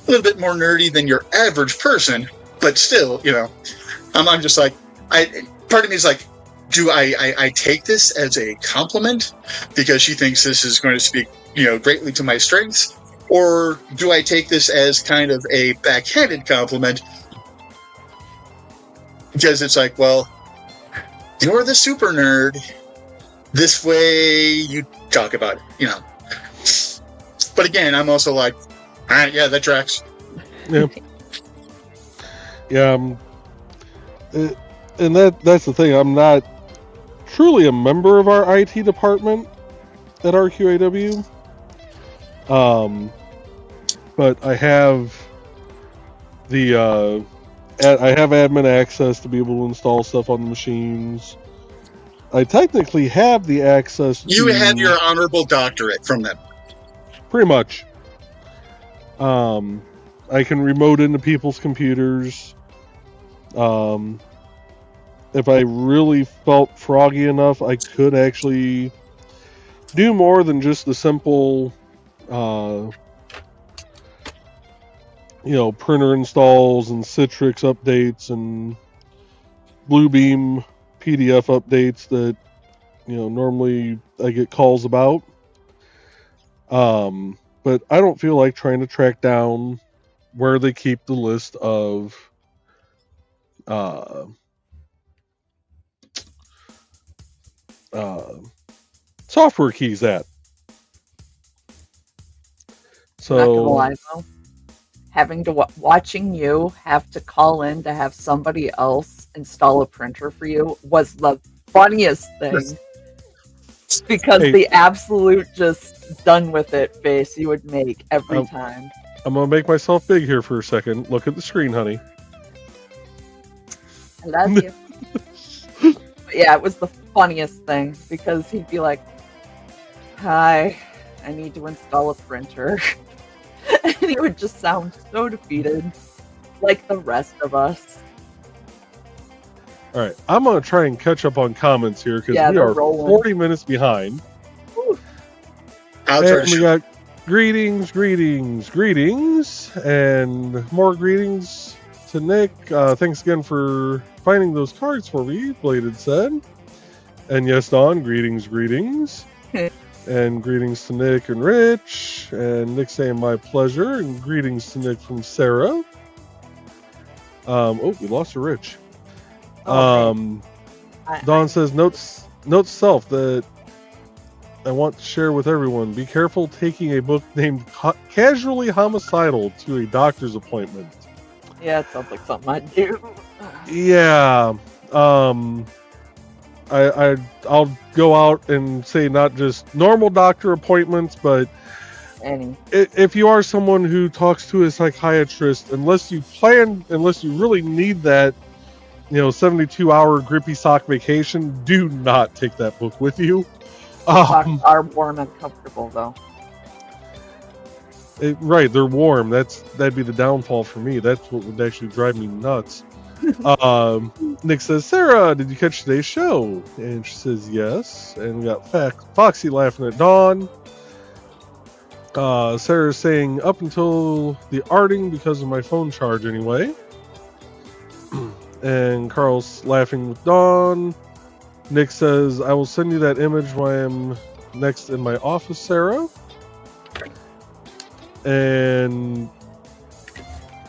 a little bit more nerdy than your average person, but still, you know, I'm just like, part of me is like, do I take this as a compliment because she thinks this is going to speak, you know, greatly to my strengths, or do I take this as kind of a backhanded compliment because it's like, well, you're the super nerd, this way you talk about it, you know. But again, I'm also like, all right, yeah, that tracks. Yeah. Yeah. And that's the thing. I'm not truly a member of our IT department at RQAW. But I have I have admin access to be able to install stuff on the machines. I technically have the access to... You have your honorable doctorate from them. Pretty much. I can remote into people's computers. If I really felt froggy enough, I could actually do more than just the simple, printer installs and Citrix updates and Bluebeam PDF updates that, normally I get calls about. But I don't feel like trying to track down where they keep the list of software keys at. So, not gonna lie though, having to watching you have to call in to have somebody else install a printer for you was the funniest thing. Because the absolute just done with it face you would make every time. I'm gonna make myself big here for a second. Look at the screen, honey. I love you. Yeah, it was the funniest thing because he'd be like, "Hi, I need to install a printer," and he would just sound so defeated, like the rest of us. All right, I'm gonna try and catch up on comments here because we are rolling. 40 minutes behind. And we got greetings, and more greetings to Nick. Thanks again for finding those cards for me, Bladed said. And yes, Dawn, greetings. And greetings to Nick and Rich. And Nick saying my pleasure. And greetings to Nick from Sarah. We lost a Rich. Dawn says, notes self that I want to share with everyone. Be careful taking a book named Casually Homicidal to a doctor's appointment. Yeah, it sounds like something I'd do. Yeah. I'll go out and say not just normal doctor appointments, but if you are someone who talks to a psychiatrist, unless you really need that 72-hour grippy sock vacation, do not take that book with you. Socks are warm and comfortable, though. Right, they're warm. That'd be the downfall for me. That's what would actually drive me nuts. Nick says, Sarah, did you catch today's show? And she says, yes. And we got Foxy laughing at Dawn. Sarah's saying, up until the arting because of my phone charge anyway. And Carl's laughing with Dawn. Nick says, I will send you that image when I'm next in my office, Sarah. And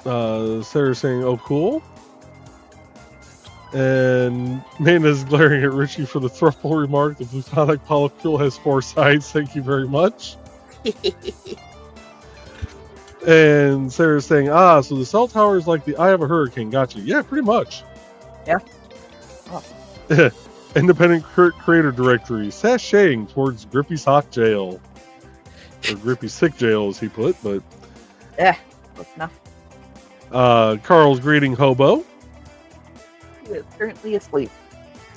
Sarah's saying, oh, cool. And Mayna's glaring at Richie for the thruple remark. The plutonic polycule has 4 sides. Thank you very much. And Sarah's saying, so the cell tower is like the eye of a hurricane. Gotcha. Yeah, pretty much. Yeah. Oh. Independent creator directory sashaying towards Grippy Sock Jail. Or Grippy Sick Jail, as he put, but... Yeah, close enough. Carl's greeting Hobo. He is currently asleep.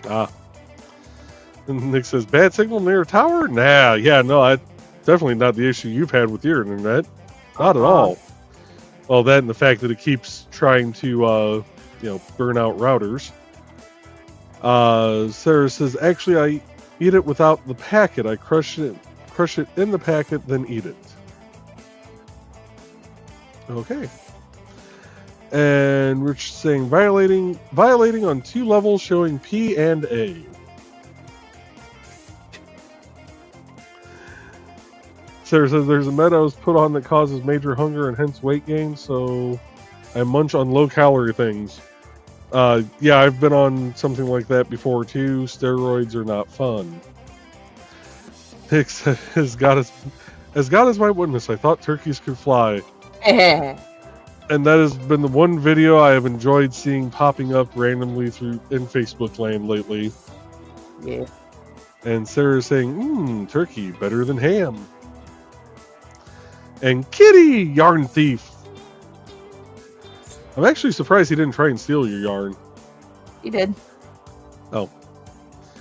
And Nick says, bad signal near a tower? Nah, yeah, no, that's definitely not the issue you've had with your internet. Not at all. Well, that and the fact that it keeps trying to, burn out routers. Sarah says, actually, I eat it without the packet. I crush it in the packet, then eat it. Okay. And Rich saying, violating on 2 levels, showing P and A. Sarah says, there's a med I was put on that causes major hunger and hence weight gain, so I munch on low-calorie things. Yeah, I've been on something like that before, too. Steroids are not fun. Hicks as God is my witness, I thought turkeys could fly. And that has been the one video I have enjoyed seeing popping up randomly in Facebook land lately. Yeah. And Sarah's saying, turkey, better than ham. And Kitty, yarn thief. I'm actually surprised he didn't try and steal your yarn. He did. Oh.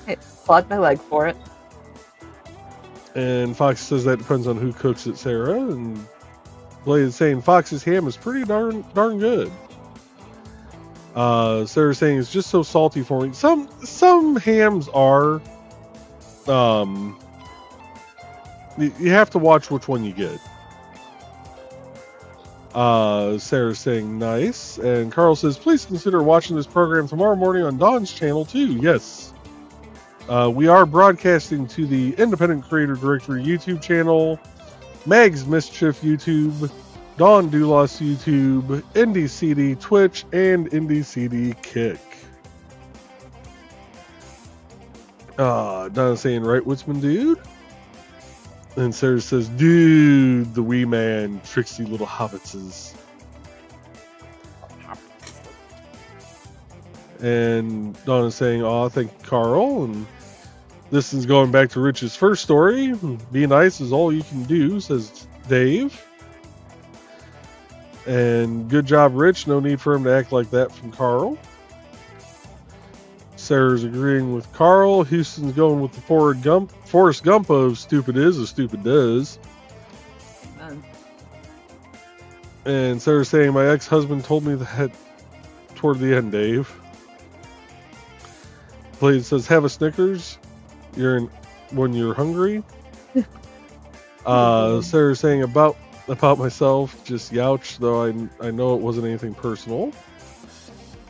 I clawed my leg for it. And Fox says that depends on who cooks it, Sarah. And Blade is saying Fox's ham is pretty darn good. Sarah's saying it's just so salty for me. Some hams are. You have to watch which one you get. Sarah's saying nice. And Carl says, please consider watching this program tomorrow morning on Dawn's channel too. Yes. We are broadcasting to the Independent Creator Directory YouTube channel, Mag's Mischief YouTube, Dawn Doulos YouTube, Indie CD Twitch, and Indie CD Kick. Donna's saying, right, Woodsman dude? And Sarah says, dude, the wee man, tricksy little hobbitses. And Donna's saying, thank you, Carl. And this is going back to Rich's first story. Be nice is all you can do, says Dave. And good job, Rich. No need for him to act like that from Carl. Sarah's agreeing with Carl. Houston's going with the Forrest Gump of stupid is as stupid does. And Sarah's saying, my ex-husband told me that toward the end, Dave. Blade says, have a Snickers. When you're hungry. Sarah's saying about myself, just youch, though I know it wasn't anything personal.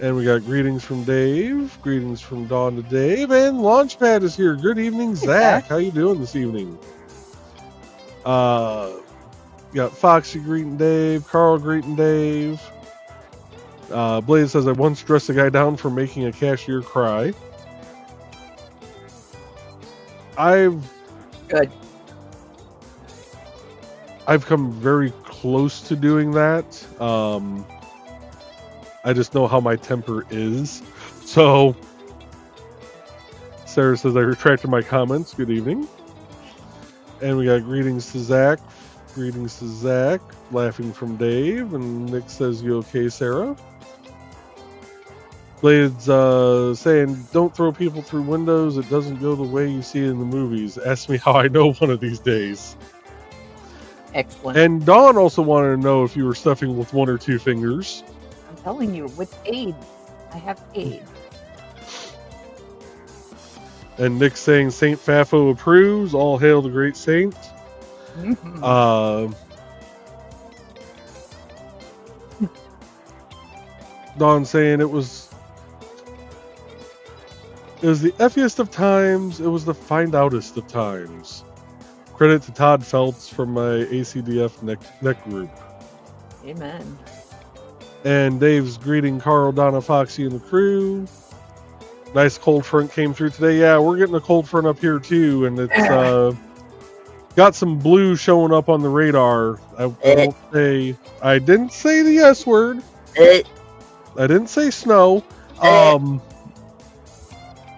And we got greetings from Dave, greetings from Dawn to Dave, and Launchpad is here. Good evening, Zach. How you doing this evening? Got Foxy greeting Dave, Carl greeting Dave. Blaze says, I once dressed a guy down for making a cashier cry. I've come very close to doing that. I just know how my temper is. So, Sarah says, I retracted my comments. Good evening. And we got greetings to Zach. Greetings to Zach. Laughing from Dave. And Nick says, you okay, Sarah? Blade's saying, don't throw people through windows. It doesn't go the way you see it in the movies. Ask me how I know one of these days. Excellent. And Dawn also wanted to know if you were stuffing with 1 or 2 fingers. I'm telling you, with AIDS. I have AIDS. And Nick's saying Saint Fafo approves. All hail the great saint. Mm-hmm. Dawn saying it was the effiest of times. It was the find outest of times. Credit to Todd Feltz from my ACDF neck group. Amen. And Dave's greeting Carl, Donna, Foxy, and the crew. Nice cold front came through today. Yeah, we're getting a cold front up here too, and it's got some blue showing up on the radar. I didn't say the S word. I didn't say snow.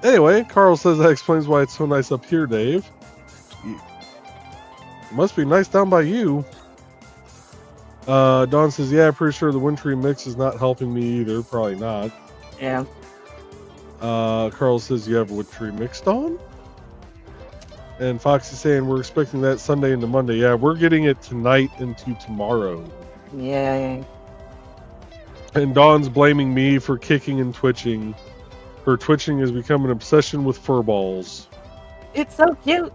Anyway, Carl says that explains why it's so nice up here, Dave. It must be nice down by you. Dawn says, yeah, pretty sure the wintry mix is not helping me either. Probably not. Yeah. Carl says, you have a wintry mix, Dawn? And Foxy's saying, we're expecting that Sunday into Monday. Yeah, we're getting it tonight into tomorrow. Yeah. And Dawn's blaming me for kicking and twitching. Her twitching has become an obsession with fur balls. It's so cute.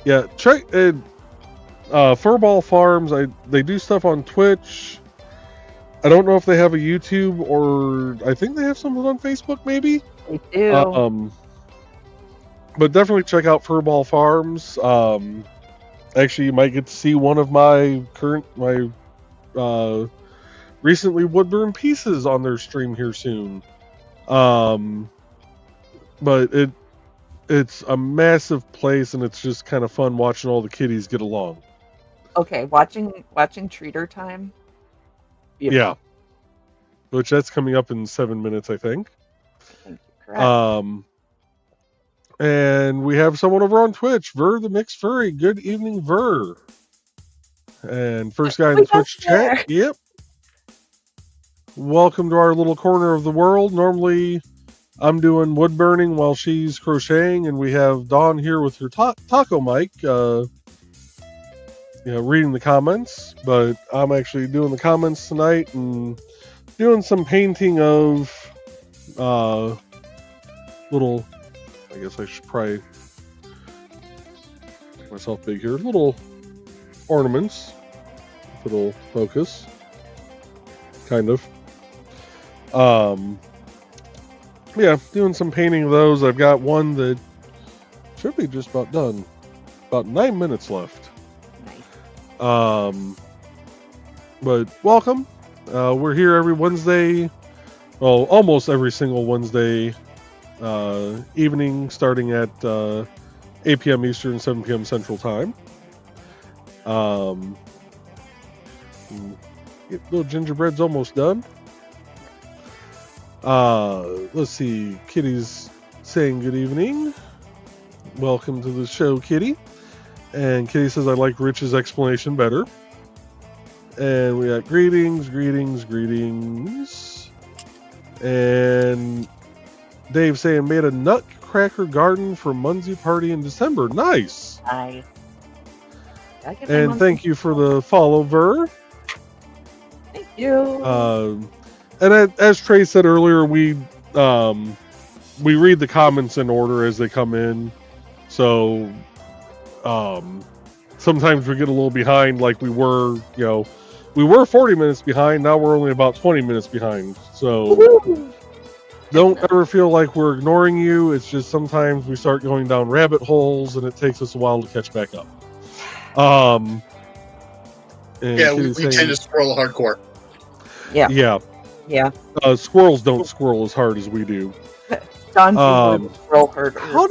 Yeah, Trey, Furball Farms, they do stuff on Twitch. I don't know if they have a YouTube, or I think they have something on Facebook, maybe? They do. But definitely check out Furball Farms. Actually, you might get to see one of my recently wood-burned pieces on their stream here soon. But it's a massive place, and it's just kind of fun watching all the kiddies get along. Okay, watching Treater Time. Beautiful. Yeah, which that's coming up in 7 minutes, I think. Thank you. Correct. And we have someone over on Twitch, Ver the Mixed Furry. Good evening, Ver. And first guy in the Twitch chat. Yep. Welcome to our little corner of the world. Normally, I'm doing wood burning while she's crocheting, and we have Dawn here with her taco mic, reading the comments. But I'm actually doing the comments tonight and doing some painting of little. I guess I should probably make myself big here. Little ornaments, if it'll focus. Kind of. Yeah, doing some painting of those. I've got one that should be just about done. About 9 minutes left. Nice. But welcome. We're here every Wednesday. Well, almost every single Wednesday evening, starting at 8 p.m. Eastern, 7 p.m. Central Time. Little gingerbread's almost done. Let's see. Kitty's saying good evening. Welcome to the show, Kitty. And Kitty says, I like Rich's explanation better. And we got greetings. And Dave saying, made a nutcracker garden for Munsey party in December. Nice. Nice. And thank you for the follow, Ver. Thank you. And as Trey said earlier, we read the comments in order as they come in. So sometimes we get a little behind, like we were 40 minutes behind. Now we're only about 20 minutes behind. So Woo-hoo. Don't ever feel like we're ignoring you. It's just sometimes we start going down rabbit holes, and it takes us a while to catch back up. Yeah, we tend to squirrel hardcore. Yeah. Squirrels don't squirrel as hard as we do. John squirrel herder. How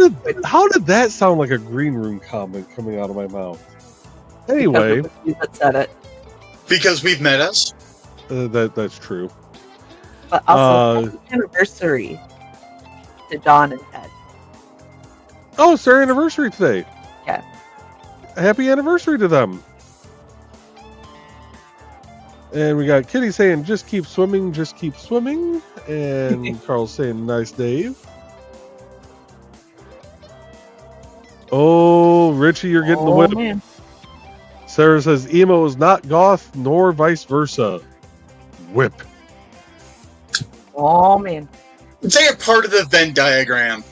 did that sound like a green room comment coming out of my mouth? Anyway, that said it. Because we've met us. That's true. But also, happy anniversary to Dawn and Ted. Oh, it's their anniversary today. Yeah. Happy anniversary to them. And we got Kitty saying, just keep swimming. And Carl's saying, nice, Dave. Oh, Richie, you're getting the whip. Man. Sarah says emo is not goth nor vice versa. Whip. Oh man. They are part of the Venn diagram.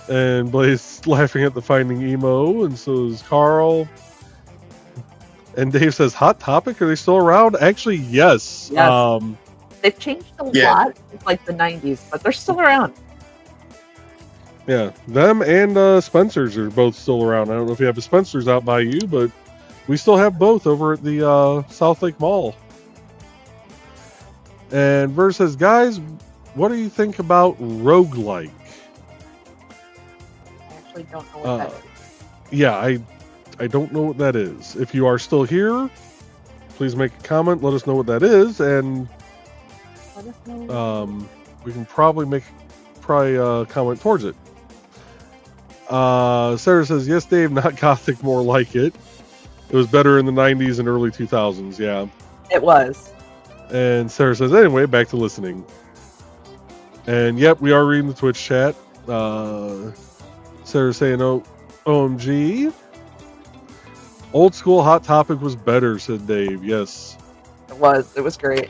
And Blaze laughing at the finding emo, and so is Carl. And Dave says, Hot Topic, are they still around? Actually, yes. Yes. They've changed a lot since like the 90s, but they're still around. Yeah, them and Spencer's are both still around. I don't know if you have a Spencer's out by you, but we still have both over at the South Lake Mall. And Verse says, guys, what do you think about roguelike? I actually don't know what that is. Yeah, I don't know what that is. If you are still here, please make a comment. Let us know what that is, and Let us know. we can probably comment towards it. Sarah says, yes, Dave, not gothic, more like it. It was better in the 90s and early 2000s, yeah. It was. And Sarah says, anyway, back to listening. And yep, we are reading the Twitch chat. Sarah's saying, oh, OMG. Old school Hot Topic was better, said Dave. Yes. It was. It was great.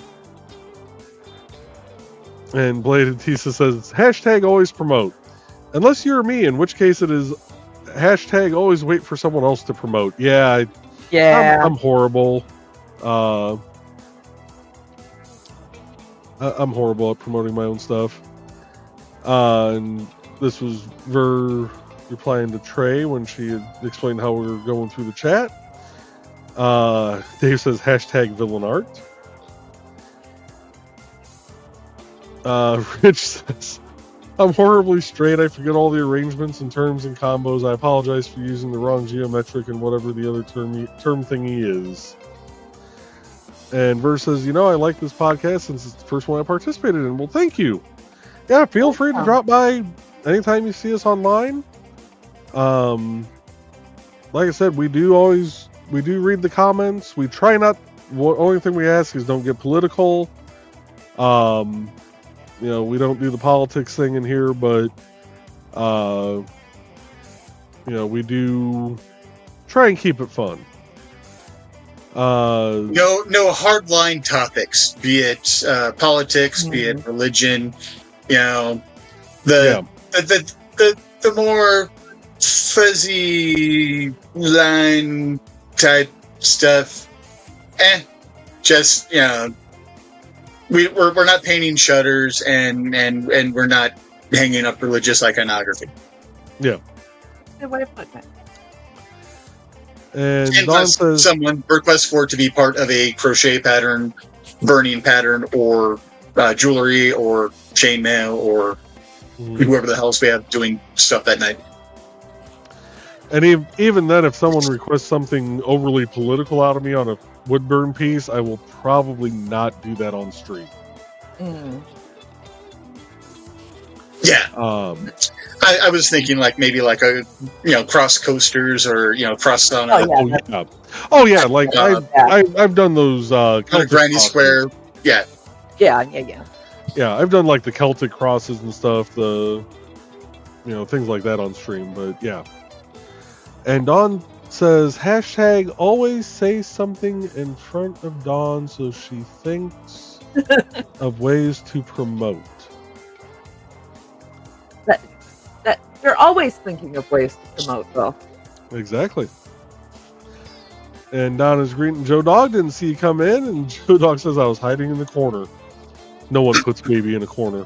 And Bladed Tisa says, hashtag always promote. Unless you're me, in which case it is hashtag always wait for someone else to promote. Yeah. I'm horrible. I'm horrible at promoting my own stuff. And this was Ver replying to Trey when she had explained how we were going through the chat. Dave says hashtag villain art. Rich says, I'm horribly straight. I forget all the arrangements and terms and combos. I apologize for using the wrong geometric and whatever the other term thingy is. And Verse says, I like this podcast since it's the first one I participated in. Well, thank you. Yeah, feel free to drop by anytime you see us online. Like I said, we do read the comments. We try not. Only thing we ask is don't get political. We don't do the politics thing in here, but we do try and keep it fun. No hardline topics, be it politics, be it religion. The more fuzzy line type stuff. Just we're not painting shutters and we're not hanging up religious iconography. Yeah. Good way of putting it. And unless someone requests for it to be part of a crochet pattern, burning pattern, or jewelry, or chainmail, or whoever the hell's we have doing stuff that night. And even then, if someone requests something overly political out of me on a wood burn piece, I will probably not do that on stream. Yeah. I was thinking maybe a cross coasters or cross on Oh yeah, like I've done those Celtic granny square. Yeah, I've done like the Celtic crosses and stuff, the things like that on stream, but yeah. And Dawn says hashtag always say something in front of Dawn so she thinks of ways to promote. That they're always thinking of ways to promote, though. Exactly. And Don is greeting Joe Dog. Didn't see you come in, and Joe Dog says I was hiding in the corner. No one puts baby in a corner.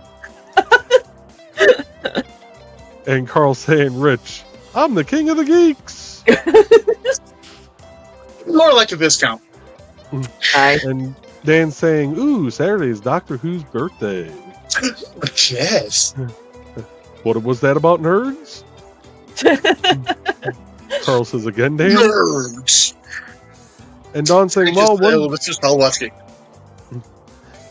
And Carl saying, "Rich, I'm the king of the geeks." More like a viscount. And Dan saying, "Ooh, Saturday is Doctor Who's birthday." Yes. What was that about nerds? Carl says again, Dan. Nerds. And Don saying,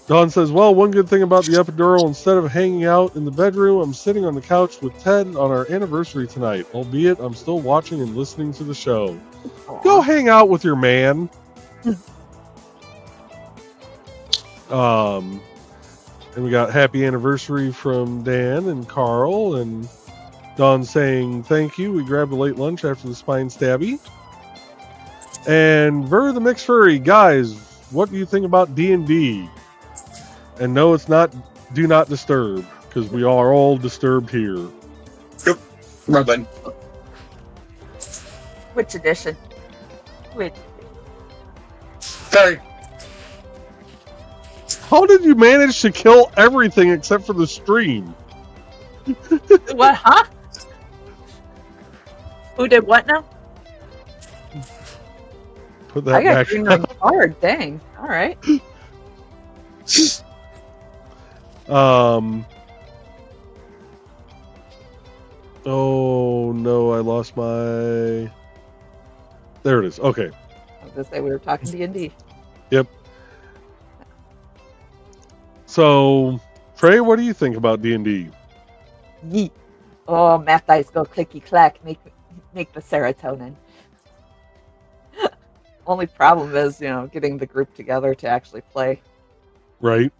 Don says, well, one good thing about the epidural, instead of hanging out in the bedroom, I'm sitting on the couch with Ted on our anniversary tonight. Albeit, I'm still watching and listening to the show. Aww. Go hang out with your man. And we got happy anniversary from Dan and Carl, and Dawn saying thank you. We grabbed a late lunch after the spine stabby. And Ver the Mixed Furry, guys, what do you think about D&D? And no, it's not Do Not Disturb, because we are all disturbed here. Yep. Wrong button. Which edition? Which? Sorry. How did you manage to kill everything except for the stream? What, huh? Who did what now? Put that I got back. green ring hard, dang. Alright. Oh no, I lost my... There it is. Okay. I was gonna say we were talking D&D. Yep. So, Trey, what do you think about D&D? Yeet. Oh, math dice go clicky clack, make the serotonin. Only problem is, getting the group together to actually play. Right.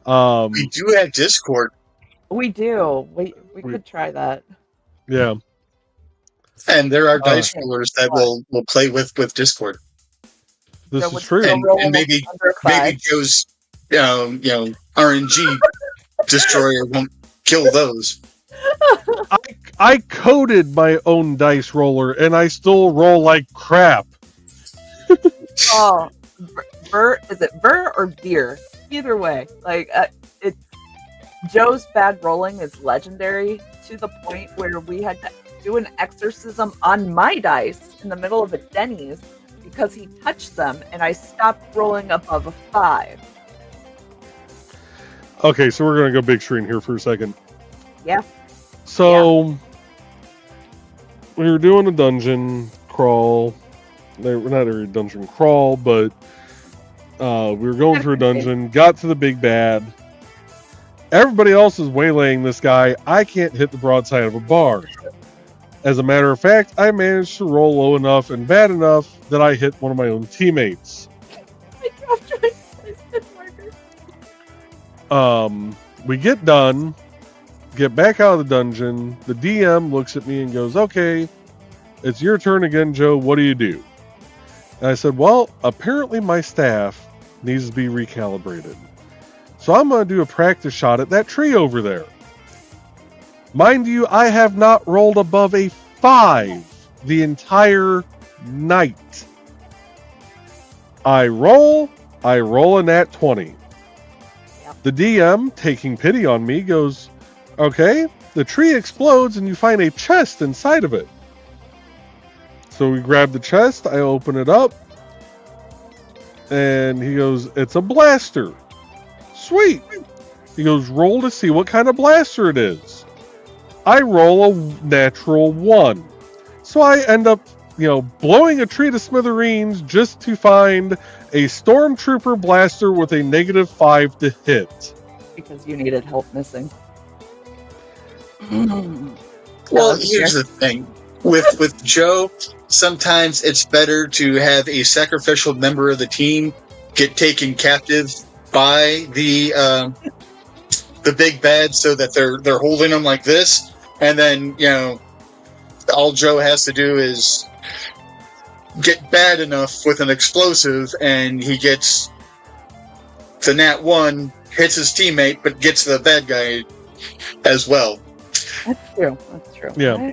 We do have Discord. We do. We could try that. Yeah. And there are dice rollers that will play with Discord. This is true. And maybe Joe's RNG destroyer won't kill those. I coded my own dice roller and I still roll like crap. Oh, is it Ver or Beer? Either way, it's Joe's bad rolling is legendary to the point where we had to do an exorcism on my dice in the middle of a Denny's because he touched them and I stopped rolling above a 5. Okay, so we're gonna go big screen here for a second. Yeah. So we were doing a dungeon crawl. We're not a dungeon crawl, but we were going through a dungeon, got to the big bad. Everybody else is waylaying this guy. I can't hit the broadside of a bar. As a matter of fact, I managed to roll low enough and bad enough that I hit one of my own teammates. I dropped my hit marker. We get done, get back out of the dungeon. The DM looks at me and goes, "Okay, it's your turn again, Joe. What do you do?" And I said, "Well, apparently my staff needs to be recalibrated. So I'm going to do a practice shot at that tree over there." Mind you, I have not rolled above a 5 the entire night. I roll a nat 20. Yep. The DM, taking pity on me, goes, "Okay, the tree explodes and you find a chest inside of it." So we grab the chest, I open it up, and he goes, "It's a blaster." Sweet. He goes, "Roll to see what kind of blaster it is." I roll a natural 1. So I end up, blowing a tree to smithereens just to find a stormtrooper blaster with a -5 to hit. Because you needed help missing. Well, here's the thing. With Joe, sometimes it's better to have a sacrificial member of the team get taken captive by the big bad, so that they're holding them like this, and then all Joe has to do is get bad enough with an explosive, and he gets the nat 1, hits his teammate, but gets the bad guy as well. That's true. Yeah.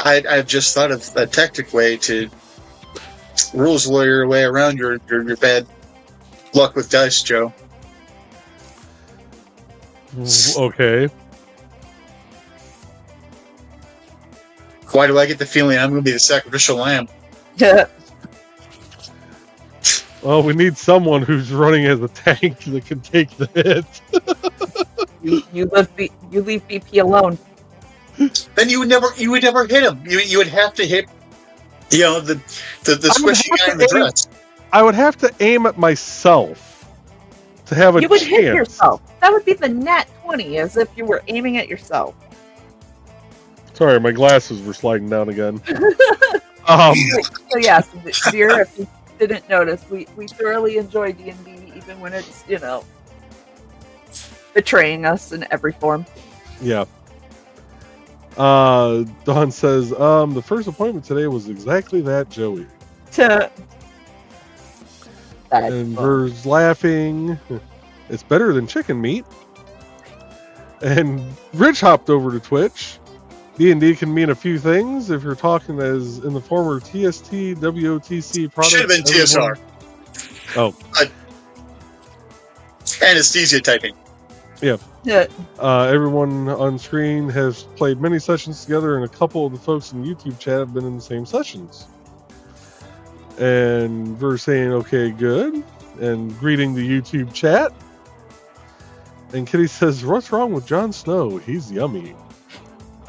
I've just thought of a tactic way to rules lawyer your way around your bad luck with dice, Joe. Okay. Why do I get the feeling I'm going to be the sacrificial lamb? Well, we need someone who's running as a tank that can take the hit. You leave BP alone. Then you would never hit him. You would have to hit, the squishy guy in the dress. I would have to aim at myself to have a chance. You would hit yourself. That would be the nat 20, as if you were aiming at yourself. Sorry, my glasses were sliding down again. So yes, dear, if you didn't notice, we thoroughly enjoy D&D, even when it's betraying us in every form. Yeah. Dawn says, the first appointment today was exactly that, Joey. And Ver's laughing. It's better than chicken meat. And Rich hopped over to Twitch. D&D can mean a few things if you're talking as in the former TST, WOTC product. Should have been TSR. Oh. Anesthesia typing. Yeah. Everyone on screen has played many sessions together, and a couple of the folks in the YouTube chat have been in the same sessions. And Ver saying, okay, good. And greeting the YouTube chat. And Kitty says, what's wrong with Jon Snow? He's yummy.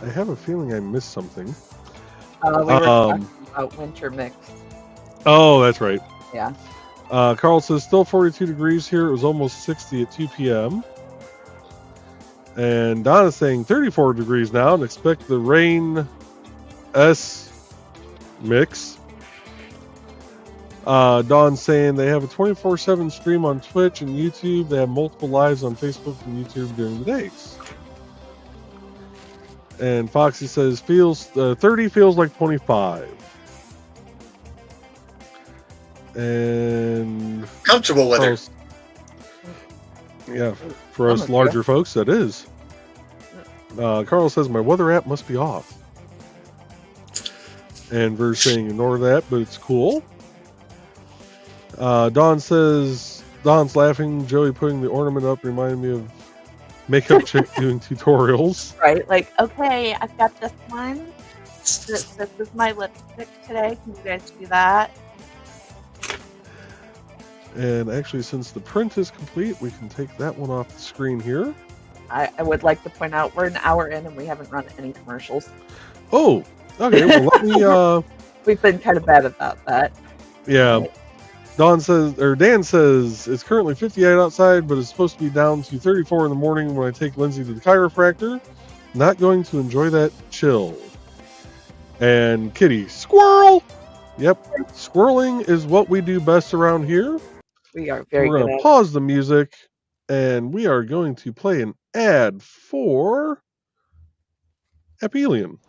I have a feeling I missed something. We were talking about winter mix. Oh, that's right. Yeah. Carl says, still 42 degrees here. It was almost 60 at 2 p.m. And Donna's saying 34 degrees now and expect the rain S mix. Dawn's saying they have a 24/7 stream on Twitch and YouTube. They have multiple lives on Facebook and YouTube during the days. And Foxy says 30 feels like 25. And comfortable weather. Yeah, for us larger folks, that is. Carl says my weather app must be off. And Ver's saying ignore that, but it's cool. Dawn says, Dawn's laughing. Joey putting the ornament up reminded me of makeup chick doing tutorials. Right, like, okay, I've got this one. This is my lipstick today. Can you guys do that? And actually, since the print is complete, we can take that one off the screen here. I would like to point out we're an hour in and we haven't run any commercials. Oh, okay. Well, let me. We've been kind of bad about that. Yeah. Dan says it's currently 58 outside, but it's supposed to be down to 34 in the morning when I take Lindsay to the chiropractor. Not going to enjoy that chill. And Kitty, squirrel. Yep, squirreling is what we do best around here. We are very good. We're going to pause the music, and we are going to play an ad for Epelium.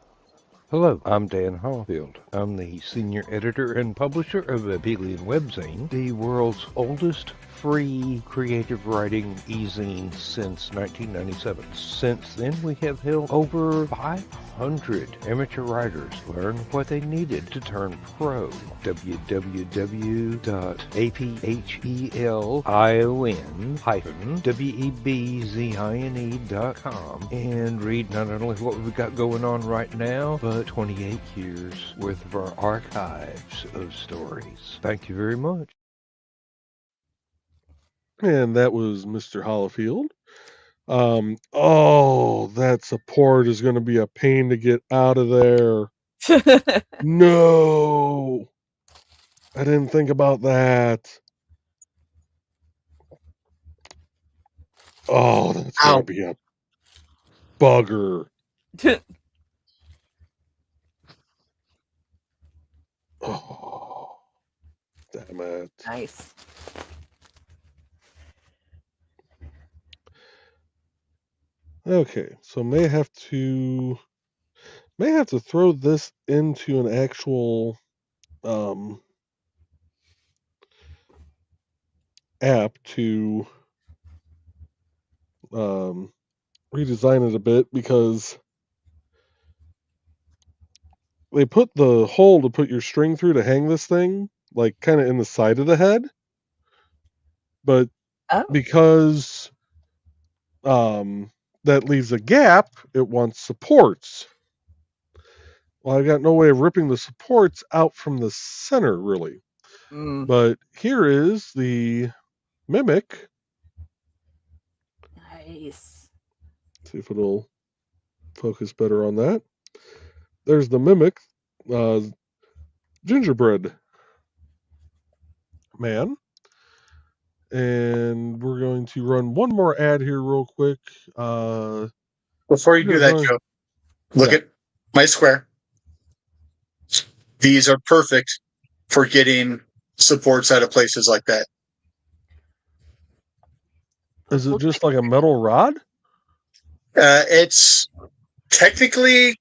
Hello, I'm Dan Hallfield. I'm the senior editor and publisher of Epelium Webzine, the world's oldest free creative writing e-zine since 1997. Since then, we have helped over 500 amateur writers learn what they needed to turn pro. www.apelion-webzine.com and read not only what we've got going on right now, but 28 years worth of our archives of stories. Thank you very much. And that was Mr. Hollifield. Oh, that support is going to be a pain to get out of there. No, I didn't think about that. Oh, that's going to be a bugger. Oh, damn it. Nice. Okay, so may have to throw this into an actual app to redesign it a bit, because they put the hole to put your string through to hang this thing like kind of in the side of the head, but because that leaves a gap, it wants supports. Well, I've got no way of ripping the supports out from the center, really. But here is the Mimic. Nice. See if it'll focus better on that. There's the Mimic gingerbread man. And we're going to run one more ad here real quick. Before you do that, Joe, look at my square. These are perfect for getting supports out of places like that. Is it just like a metal rod? It's technically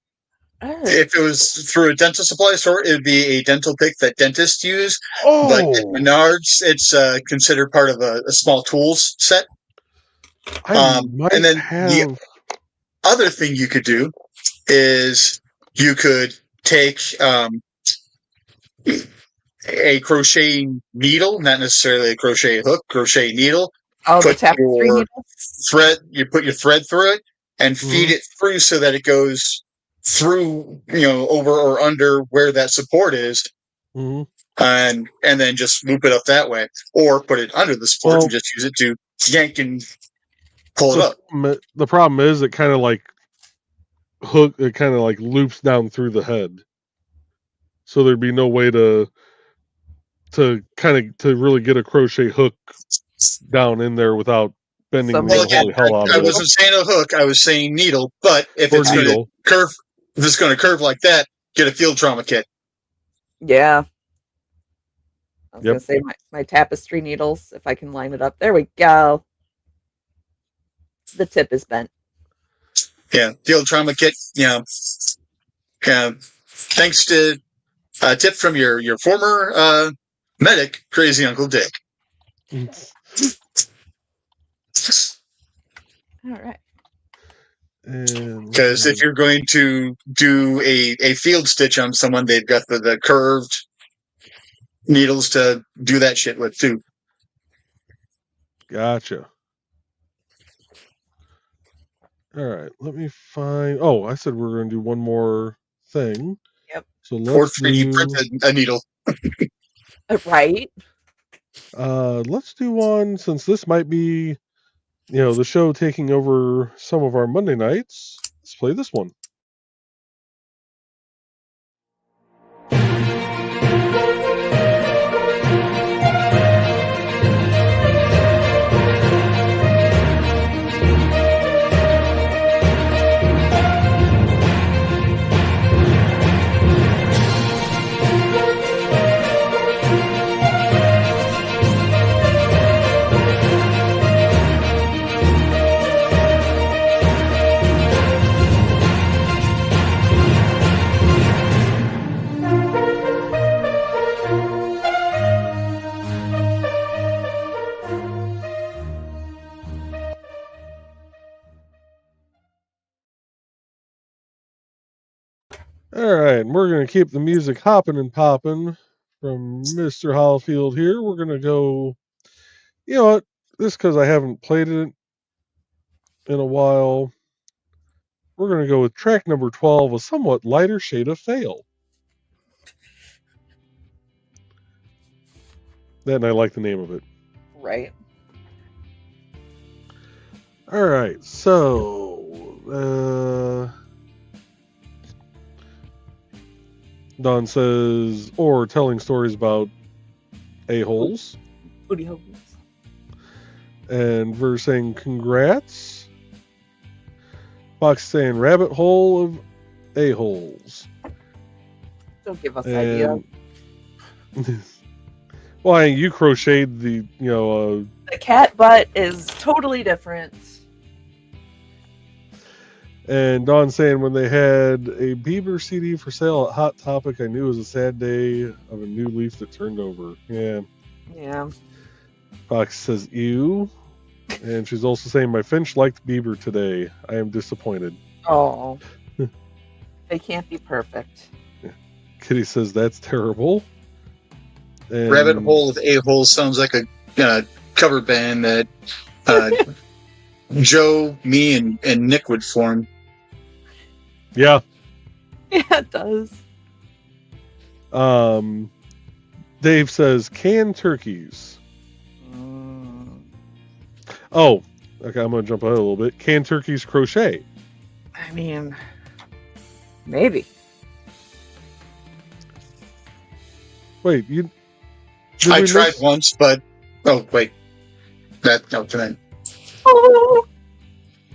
If it was through a dental supply store, it would be a dental pick that dentists use. Oh, But at Menards, it's considered part of a small tools set. I might and then have. the other thing you could do is you could take a crochet needle, not necessarily a crochet hook, crochet needle. Oh, the Put tapestry your needle? thread. You put your thread through it and feed it through so that it goes through, over or under where that support is, and then just loop it up that way, or put it under the support and just use it to yank and pull it up. The problem is it kind of like loops down through the head, so there'd be no way to really get a crochet hook down in there without bending the holy hell out of it. I wasn't saying a hook, I was saying needle, but if it's going to curve, if it's going to curve like that, get a field trauma kit. Yeah. I was going to say my tapestry needles, if I can line it up. There we go. The tip is bent. Yeah, field trauma kit. Yeah. Thanks to a tip from your former medic, Crazy Uncle Dick. All right. Because if you're going to do a field stitch on someone, they've got the curved needles to do that shit with too. Gotcha. All right, let me find. Oh, I said we were going to do one more thing. Yep. So let's do print a needle. Right. Let's do one, since this might be, the show taking over some of our Monday nights. Let's play this one. All right, we're going to keep the music hopping and popping from Mr. Hollifield here. We're going to go, you know what, this because I haven't played it in a while. We're going to go with track number 12, a somewhat lighter shade of fail. And I like the name of it. Right. All right, so Don says, or telling stories about a-holes. Booty holes. And we're saying congrats. Fox saying rabbit hole of a-holes. Don't give us ideas. Well, you crocheted the, the cat butt is totally different. And Dawn saying when they had a Bieber CD for sale at Hot Topic, I knew it was a sad day of a new leaf that turned over. Yeah. Yeah. Fox says, ew. And she's also saying, my Finch liked Bieber today. I am disappointed. Oh. They can't be perfect. Kitty says, that's terrible. And Rabbit Hole of A-Hole sounds like a cover band that Joe, me, and Nick would form. Yeah. Yeah, it does. Dave says, canned turkeys. Oh, okay, I'm going to jump ahead a little bit. Canned turkeys crochet. I mean, maybe. Wait, I tried once, but... Oh, wait. No, tonight. Oh.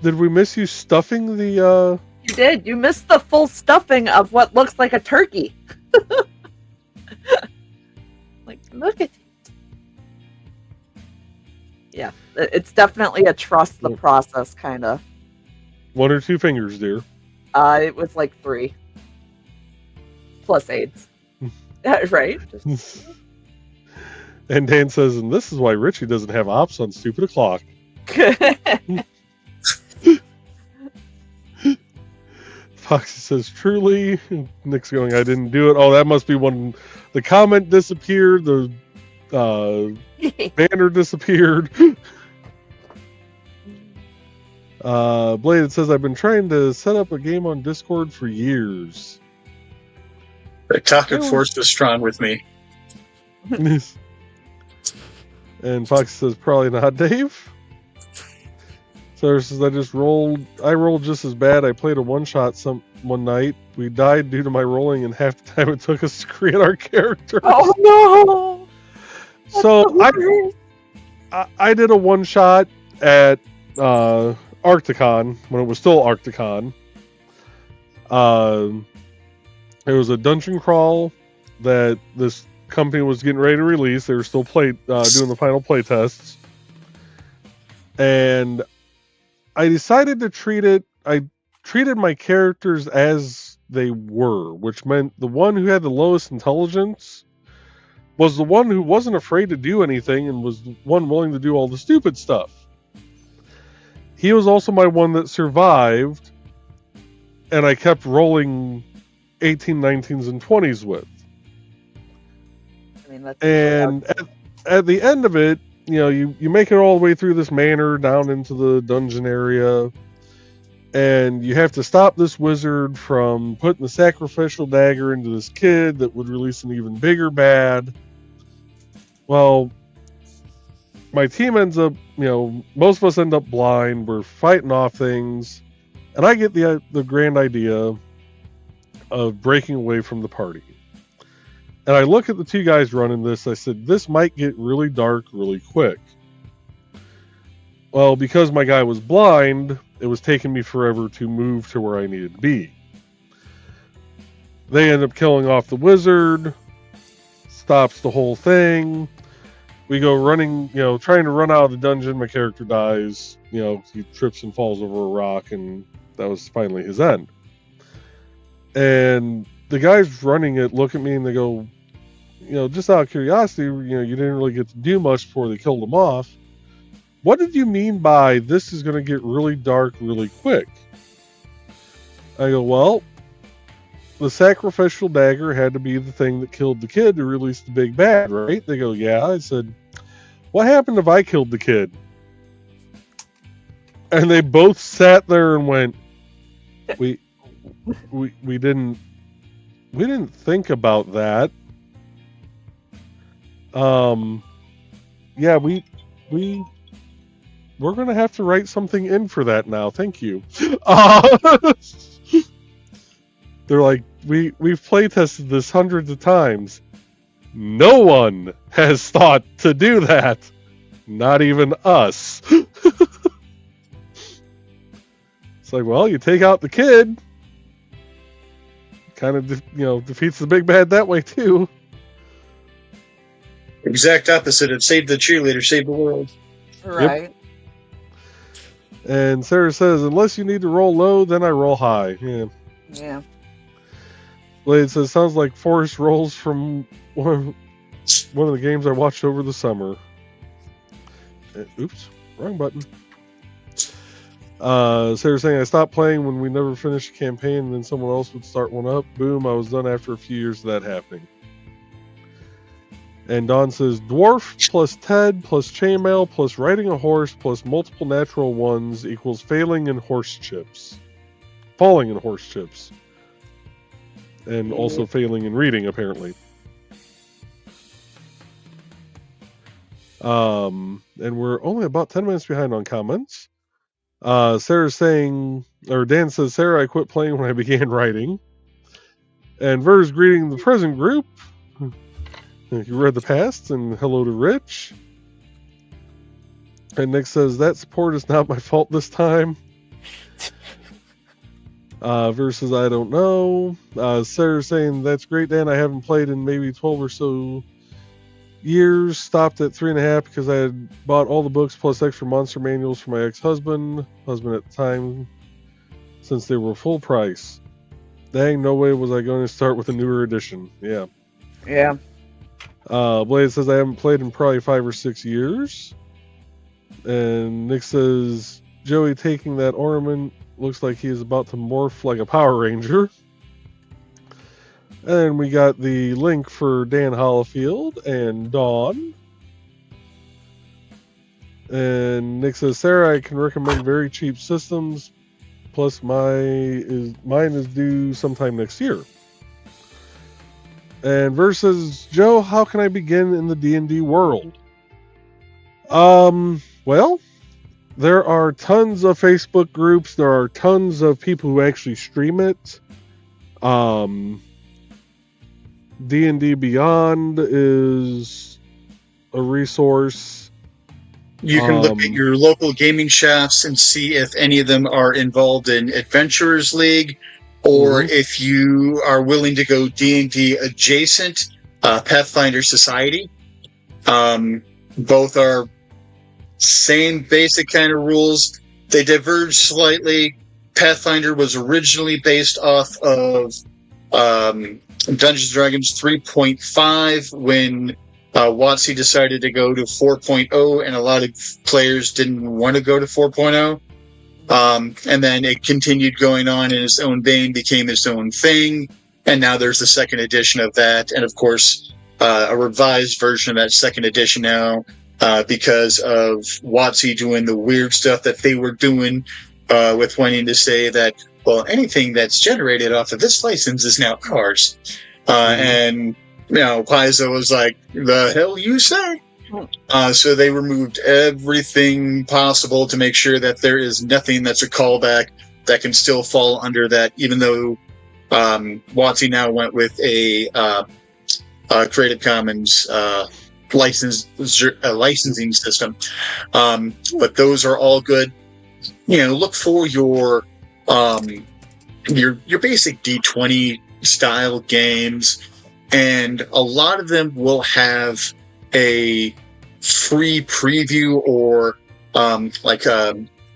Did we miss you stuffing the... You did. You missed the full stuffing of what looks like a turkey. Like, look at it. Yeah, it's definitely a trust the process kind of. 1 or 2 fingers, dear. It was like 3. plus AIDS. Right? And Dan says, and this is why Richie doesn't have ops on Stupid O'Clock. Foxy says, truly. Nick's going, I didn't do it. Oh, that must be when the comment disappeared, the banner disappeared. Blade says, I've been trying to set up a game on Discord for years. The talking force is strong with me. And Foxy says, probably not, Dave. Sarah says, I rolled just as bad. I played a one-shot one night. We died due to my rolling, and half the time it took us to create our characters. Oh, no! So I did a one-shot at Arcticon, when it was still Arcticon. It was a dungeon crawl that this company was getting ready to release. They were still doing the final play tests. And I decided to I treated my characters as they were, which meant the one who had the lowest intelligence was the one who wasn't afraid to do anything and was the one willing to do all the stupid stuff. He was also my one that survived, and I kept rolling 18, 19s, and 20s with. I mean, that's at the end of it, you make it all the way through this manor down into the dungeon area, and you have to stop this wizard from putting the sacrificial dagger into this kid that would release an even bigger bad. Well, my team ends up, most of us end up blind. We're fighting off things, and I get the grand idea of breaking away from the party. And I look at the two guys running this. I said, this might get really dark really quick. Well, because my guy was blind, it was taking me forever to move to where I needed to be. They end up killing off the wizard. Stops the whole thing. We go running, trying to run out of the dungeon. My character dies. He trips and falls over a rock, and that was finally his end. And the guys running it look at me and they go, just out of curiosity, you didn't really get to do much before they killed him off. What did you mean by this is going to get really dark really quick? I go, well, the sacrificial dagger had to be the thing that killed the kid to release the big bad, right? They go, yeah. I said, what happened if I killed the kid? And they both sat there and went, we didn't think about that. Yeah, we're gonna have to write something in for that now. Thank you. They're like, we've play tested this hundreds of times. No one has thought to do that. Not even us. It's like, well, you take out the kid. Kind of, defeats the big bad that way too. Exact opposite of save the cheerleader, save the world. Right. Yep. And Sarah says, unless you need to roll low, then I roll high. Yeah. Blade says, sounds like Forrest rolls from one of the games I watched over the summer. Oops, wrong button. Sarah's saying, I stopped playing when we never finished a campaign and then someone else would start one up. Boom, I was done after a few years of that happening. And Dawn says, dwarf plus Ted plus chainmail plus riding a horse plus multiple natural ones equals falling in horse chips. And also failing in reading, apparently. And we're only about 10 minutes behind on comments. Sarah's saying, or Dan says, Sarah, I quit playing when I began writing. And Ver's greeting the present group. You read the past, and hello to Rich. And Nick says, that support is not my fault this time. Versus I don't know. Sarah's saying, that's great, Dan. I haven't played in maybe 12 or so years. Stopped at 3.5 because I had bought all the books plus extra monster manuals for my husband at the time, since they were full price. Dang, no way was I going to start with a newer edition. Yeah. Yeah. Blade says I haven't played in probably 5 or 6 years. And Nick says Joey taking that ornament looks like he is about to morph like a Power Ranger. And we got the link for Dan Hollifield and Dawn. And Nick says, Sarah, I can recommend very cheap systems. Plus, mine is due sometime next year. And versus Joe, how can I begin in the D&D world? Well, there are tons of Facebook groups. There are tons of people who actually stream it. D&D Beyond is a resource. You can look at your local gaming shops and see if any of them are involved in Adventurers League, or if you are willing to go D&D adjacent, Pathfinder Society. Both are same basic kind of rules. They diverge slightly. Pathfinder was originally based off of Dungeons & Dragons 3.5 when WotC decided to go to 4.0, and a lot of players didn't want to go to 4.0. And then it continued going on in its own vein, became its own thing, and now there's the second edition of that, and of course, a revised version of that second edition now, because of WotC doing the weird stuff that they were doing, with wanting to say that, well, anything that's generated off of this license is now ours. And Paizo was like, the hell you say? So they removed everything possible to make sure that there is nothing that's a callback that can still fall under that, even though WotC now went with a Creative Commons licensing system. But those are all good. Look for your basic D20 style games, and a lot of them will have a free preview, or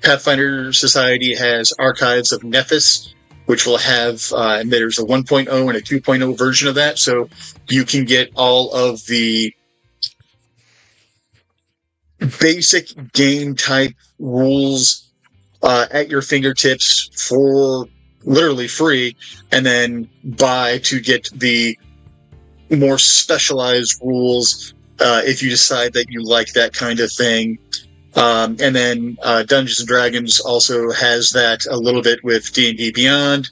Pathfinder Society has Archives of Nephis, which will have, and there's a 1.0 and a 2.0 version of that, so you can get all of the basic game type rules at your fingertips for literally free, and then buy to get the more specialized rules if you decide that you like that kind of thing. And then Dungeons & Dragons also has that a little bit with D&D Beyond.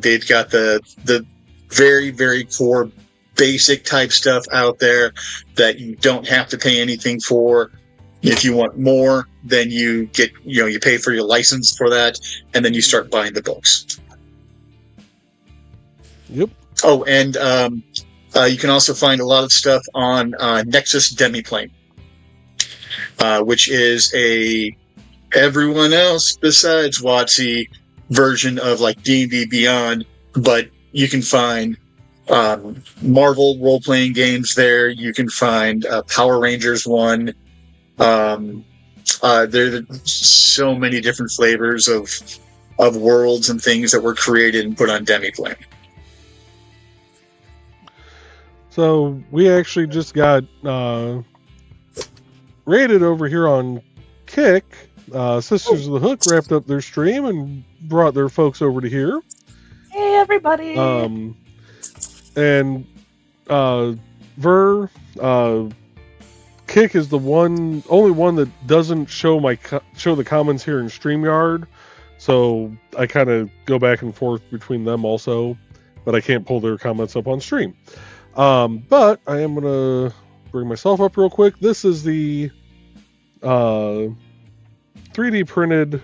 They've got the very, very core basic type stuff out there that you don't have to pay anything for. If you want more, then you get, you pay for your license for that, and then you start buying the books. Yep. Oh, and you can also find a lot of stuff on Nexus Demiplane, which is a everyone else besides WotC version of like D&D Beyond, but you can find Marvel role-playing games there. You can find Power Rangers 1. There are so many different flavors of worlds and things that were created and put on Demiplane. So we actually just got rated over here on Kick. Sisters of the Hook wrapped up their stream and brought their folks over to here. Hey, everybody! And Kick is the only one that doesn't show the comments here in StreamYard, so I kind of go back and forth between them also, but I can't pull their comments up on stream. But I am gonna bring myself up real quick. This is the 3D printed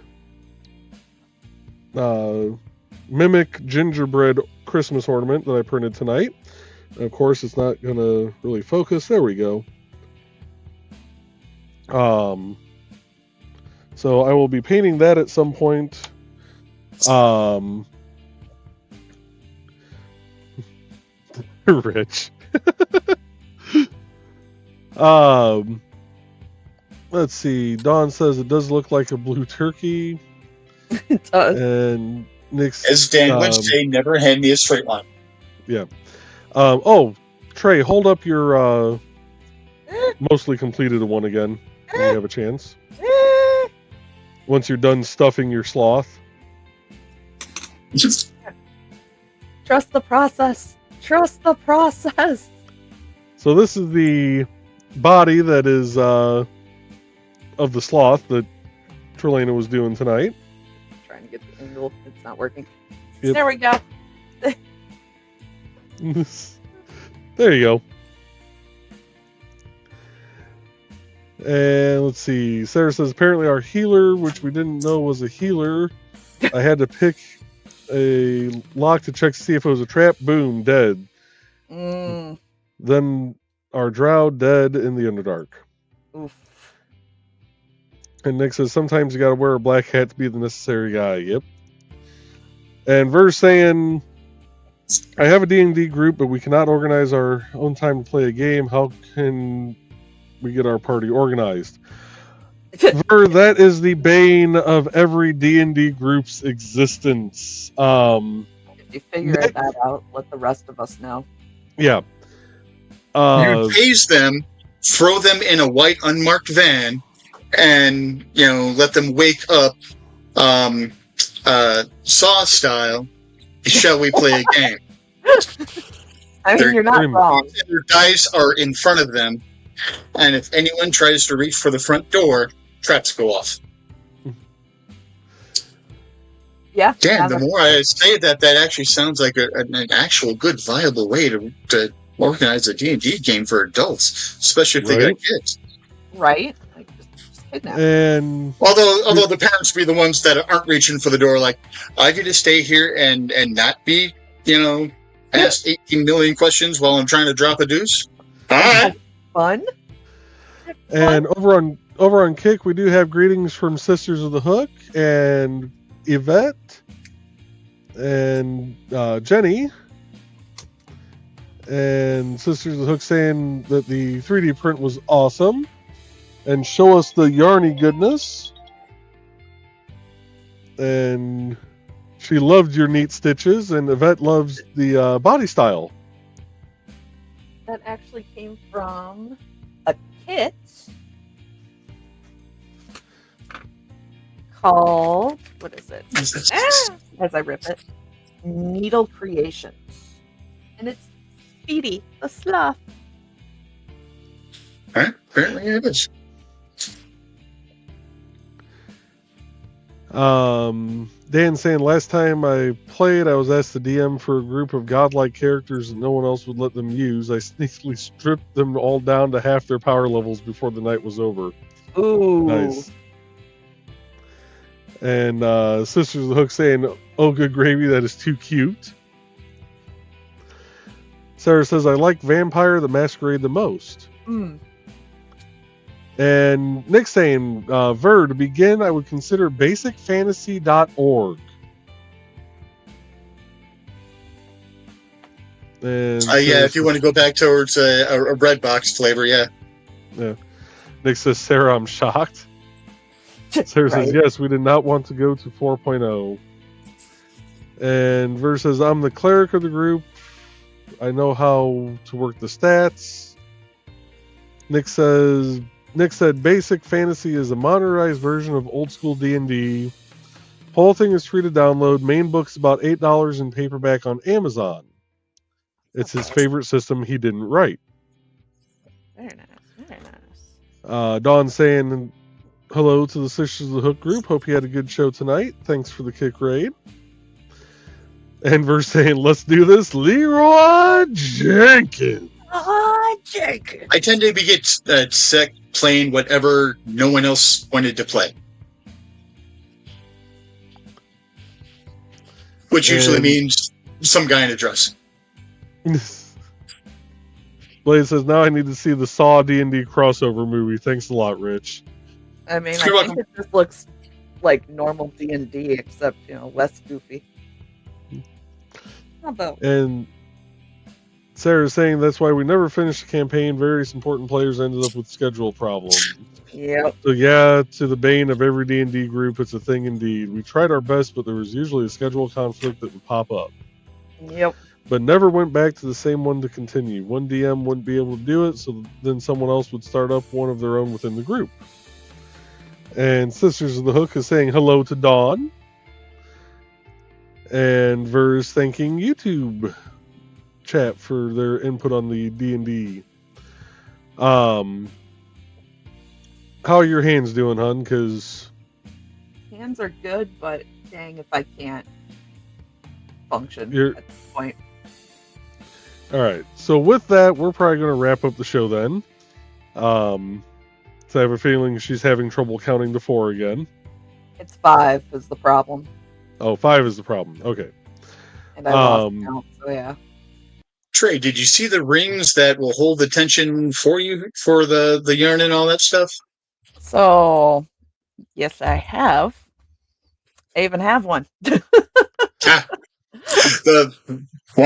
Mimic gingerbread Christmas ornament that I printed tonight. And of course, it's not gonna really focus. There we go. So I will be painting that at some point. Rich. Let's see. Dawn says it does look like a blue turkey. It does. And Nick's, As Dan would say, never hand me a straight line. Yeah. Trey, hold up your mostly completed one again when you have a chance. Once you're done stuffing your sloth. Trust the process. Trust the process. So this is the body that is of the sloth that Trelena was doing tonight. Trying to get the angle. It's not working. Yep. There we go. There you go. And let's see. Sarah says, apparently our healer, which we didn't know was a healer, I had to pick a lock to check to see if it was a trap. Boom, dead. Then our drow dead in the Underdark. Oof. And Nick says, sometimes you gotta wear a black hat to be the necessary guy. Yep. And Ver's saying, I have a D&D group, but we cannot organize our own time to play a game. How can we get our party organized? Ver, that is the bane of every D&D group's existence. If you figure that out, let the rest of us know. Yeah. You tase them, throw them in a white unmarked van, and let them wake up Saw style. Shall we play a game? I mean, you're not wrong. Their dice are in front of them, and if anyone tries to reach for the front door, traps go off. Yeah. Damn, the more I say that actually sounds like an actual good, viable way to organize a D&D game for adults, especially if they got kids. Right? Like, just kidnap them. And although the parents be the ones that aren't reaching for the door, like, I get to stay here and not be, ask 18 million questions while I'm trying to drop a deuce. All right. Fun. And over on Kick, we do have greetings from Sisters of the Hook and Yvette and Jenny. And Sisters of the Hook saying that the 3D print was awesome. And show us the yarny goodness. And she loved your neat stitches. And Yvette loves the body style. That actually came from a kit called, what is it? As I rip it, Needle Creations. And it's Speedy, the sloth. Apparently it is. Dan saying, last time I played, I was asked to DM for a group of godlike characters that no one else would let them use. I sneakily stripped them all down to half their power levels before the night was over. Ooh. Nice. And Sisters of the Hook saying, oh, good gravy, that is too cute. Sarah says, I like Vampire the Masquerade the most. And Nick saying, Ver, to begin, I would consider basicfantasy.org. And if you want to go back towards a red box flavor, yeah. Nick says, Sarah, I'm shocked. Sarah says, yes, we did not want to go to 4.0. And Ver says, I'm the cleric of the group. I know how to work the stats. Nick said, basic fantasy is a modernized version of old school D&D. Whole thing is free to download. Main book's about $8 in paperback on Amazon. It's his favorite system he didn't write. Very nice. Very nice. Dawn saying, hello to the Sisters of the Hook group. Hope you had a good show tonight. Thanks for the kick raid. And Verse saying, let's do this. Leroy Jenkins. Jenkins. I tend to get sick playing whatever no one else wanted to play. Which usually means some guy in a dress. Blade says, now I need to see the Saw D&D crossover movie. Thanks a lot, Rich. I mean, I think it just looks like normal D&D, except, less goofy. How about? And Sarah's saying that's why we never finished the campaign. Various important players ended up with schedule problems. Yep. So yeah, to the bane of every D&D group, it's a thing indeed. We tried our best, but there was usually a schedule conflict that would pop up. Yep. But never went back to the same one to continue. One DM wouldn't be able to do it, so then someone else would start up one of their own within the group. And Sisters of the Hook is saying hello to Dawn. And Ver's thanking YouTube chat for their input on the D&D. How are your hands doing, hun? Because hands are good, but dang if I can't function at this point. All right. So with that, we're probably going to wrap up the show then. So I have a feeling she's having trouble counting to 4 again. It's 5 is the problem. Oh, 5 is the problem. Okay. And I lost count, so yeah. Trey, did you see the rings that will hold the tension for you for the yarn and all that stuff? So, yes, I have. I even have one. One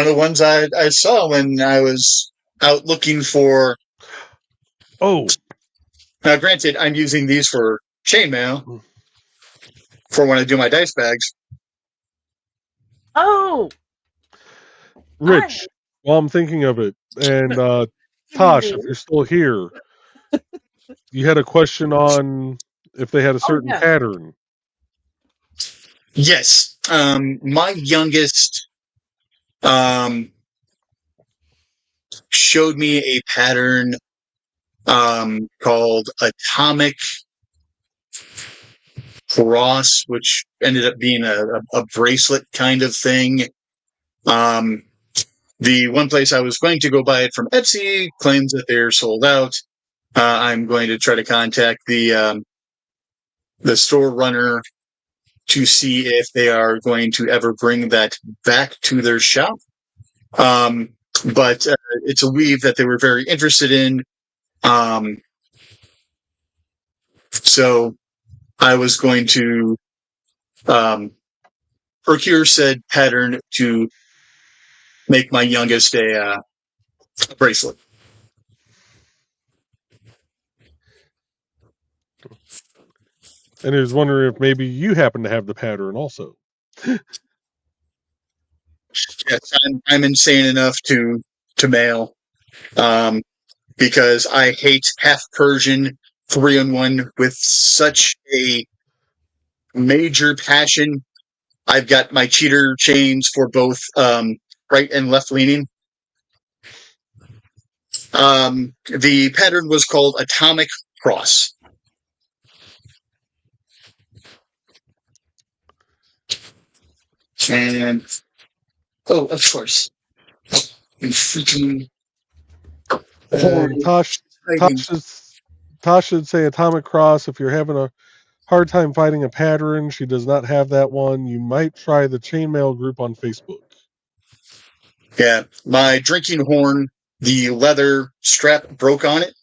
of the ones I saw when I was out looking for. Oh. Now, granted, I'm using these for chainmail for when I do my dice bags. Oh, Rich, while I'm thinking of it, and Tosh, if you're still here, you had a question on if they had a certain pattern. Yes. My youngest showed me a pattern called Atomic Cross, which ended up being a bracelet kind of thing. The one place I was going to go buy it from Etsy claims that they're sold out. I'm going to try to contact the store runner to see if they are going to ever bring that back to their shop. But it's a weave that they were very interested in. So I was going to procure said pattern to make my youngest a bracelet. And I was wondering if maybe you happen to have the pattern also. Yes, I'm insane enough to mail, because I hate half Persian 3-in-1 with such a major passion. I've got my cheater chains for both right and left leaning. The pattern was called Atomic Cross. And of course. Freaking Tosh should say Atomic Cross. If you're having a hard time finding a pattern, she does not have that one. You might try the chainmail group on Facebook. Yeah, my drinking horn, the leather strap broke on it.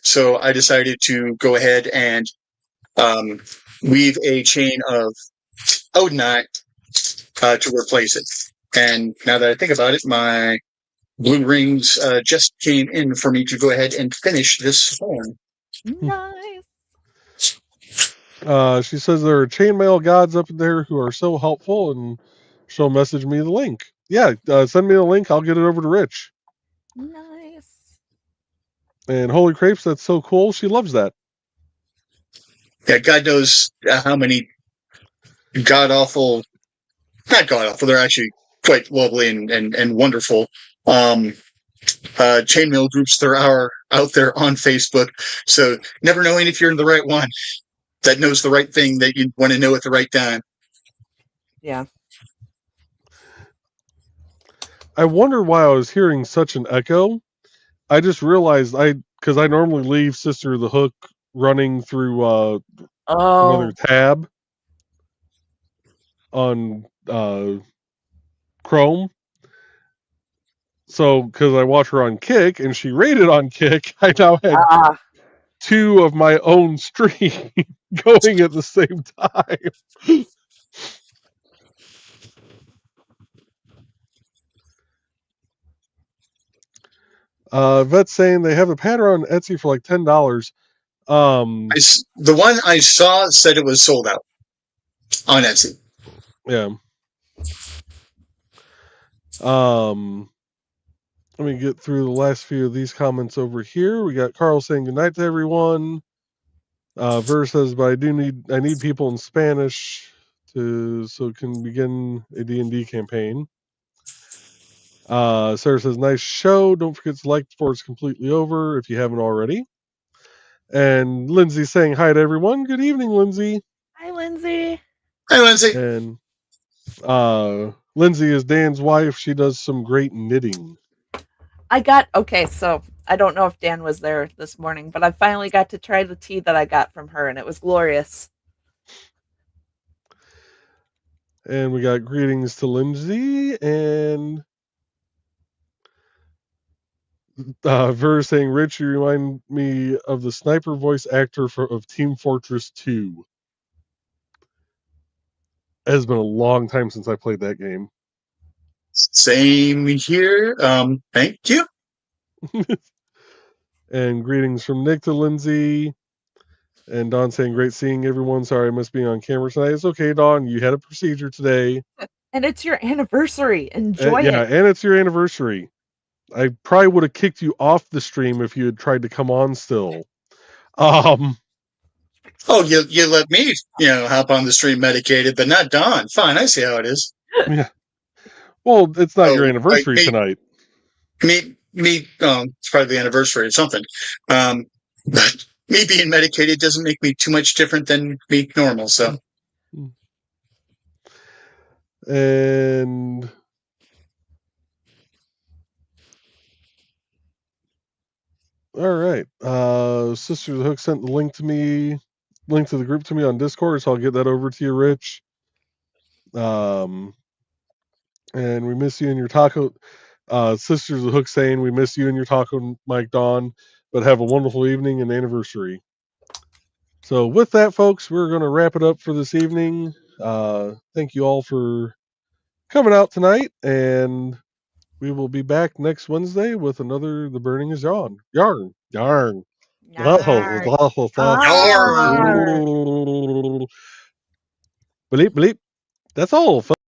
So I decided to go ahead and weave a chain of Odinite to replace it. And now that I think about it, my blue rings just came in for me to go ahead and finish this horn. Nice. She says there are chainmail gods up there who are so helpful, and she'll message me the link. Yeah, send me the link. I'll get it over to Rich. Nice. And holy crepes, that's so cool. She loves that. Yeah, God knows how many god-awful, not god-awful, they're actually quite lovely and wonderful chainmail groups there are out there on Facebook. So never knowing if you're in the right one that knows the right thing that you want to know at the right time. Yeah. I wonder why I was hearing such an echo. I just realized because I normally leave Sister of the Hook running through another tab on Chrome. So, because I watch her on Kick, and she rated on Kick, I now had 2 of my own stream going at the same time. Vet's saying they have a pattern on Etsy for like $10. The one I saw said it was sold out on Etsy. Yeah. Let me get through the last few of these comments over here. We got Carl saying goodnight to everyone. Ver says, but I need people in Spanish so it can begin a D&D campaign. Sarah says, nice show. Don't forget to like before it's completely over if you haven't already. And Lindsay saying hi to everyone. Good evening, Lindsay. Hi, Lindsay. Hi, Lindsay. And Lindsay is Dan's wife. She does some great knitting. Okay, so I don't know if Dan was there this morning, but I finally got to try the tea that I got from her, and it was glorious. And we got greetings to Lindsay, and Ver saying, Rich, you remind me of the sniper voice actor of Team Fortress 2. It has been a long time since I played that game. Same here. Thank you. And greetings from Nick to Lindsay. And Dawn saying, great seeing everyone. Sorry I missed being on camera tonight. It's okay, Dawn. You had a procedure today. And it's your anniversary. Enjoy it. Yeah, and it's your anniversary. I probably would have kicked you off the stream if you had tried to come on still. Oh, you let me, hop on the stream medicated, but not Dawn. Fine, I see how it is. Yeah. Well, it's not your anniversary tonight. It's probably the anniversary or something. But me being medicated doesn't make me too much different than me normal, so. And all right. Sister the Hook sent the link to the group to me on Discord, so I'll get that over to you, Rich. And we miss you and your taco. Sisters of the Hook saying we miss you and your taco, Mike Dawn, but have a wonderful evening and anniversary. So with that, folks, we're going to wrap it up for this evening. Thank you all for coming out tonight, and we will be back next Wednesday with another The Burning is Yarn. Yarn. Bleep, bleep. That's all, folks.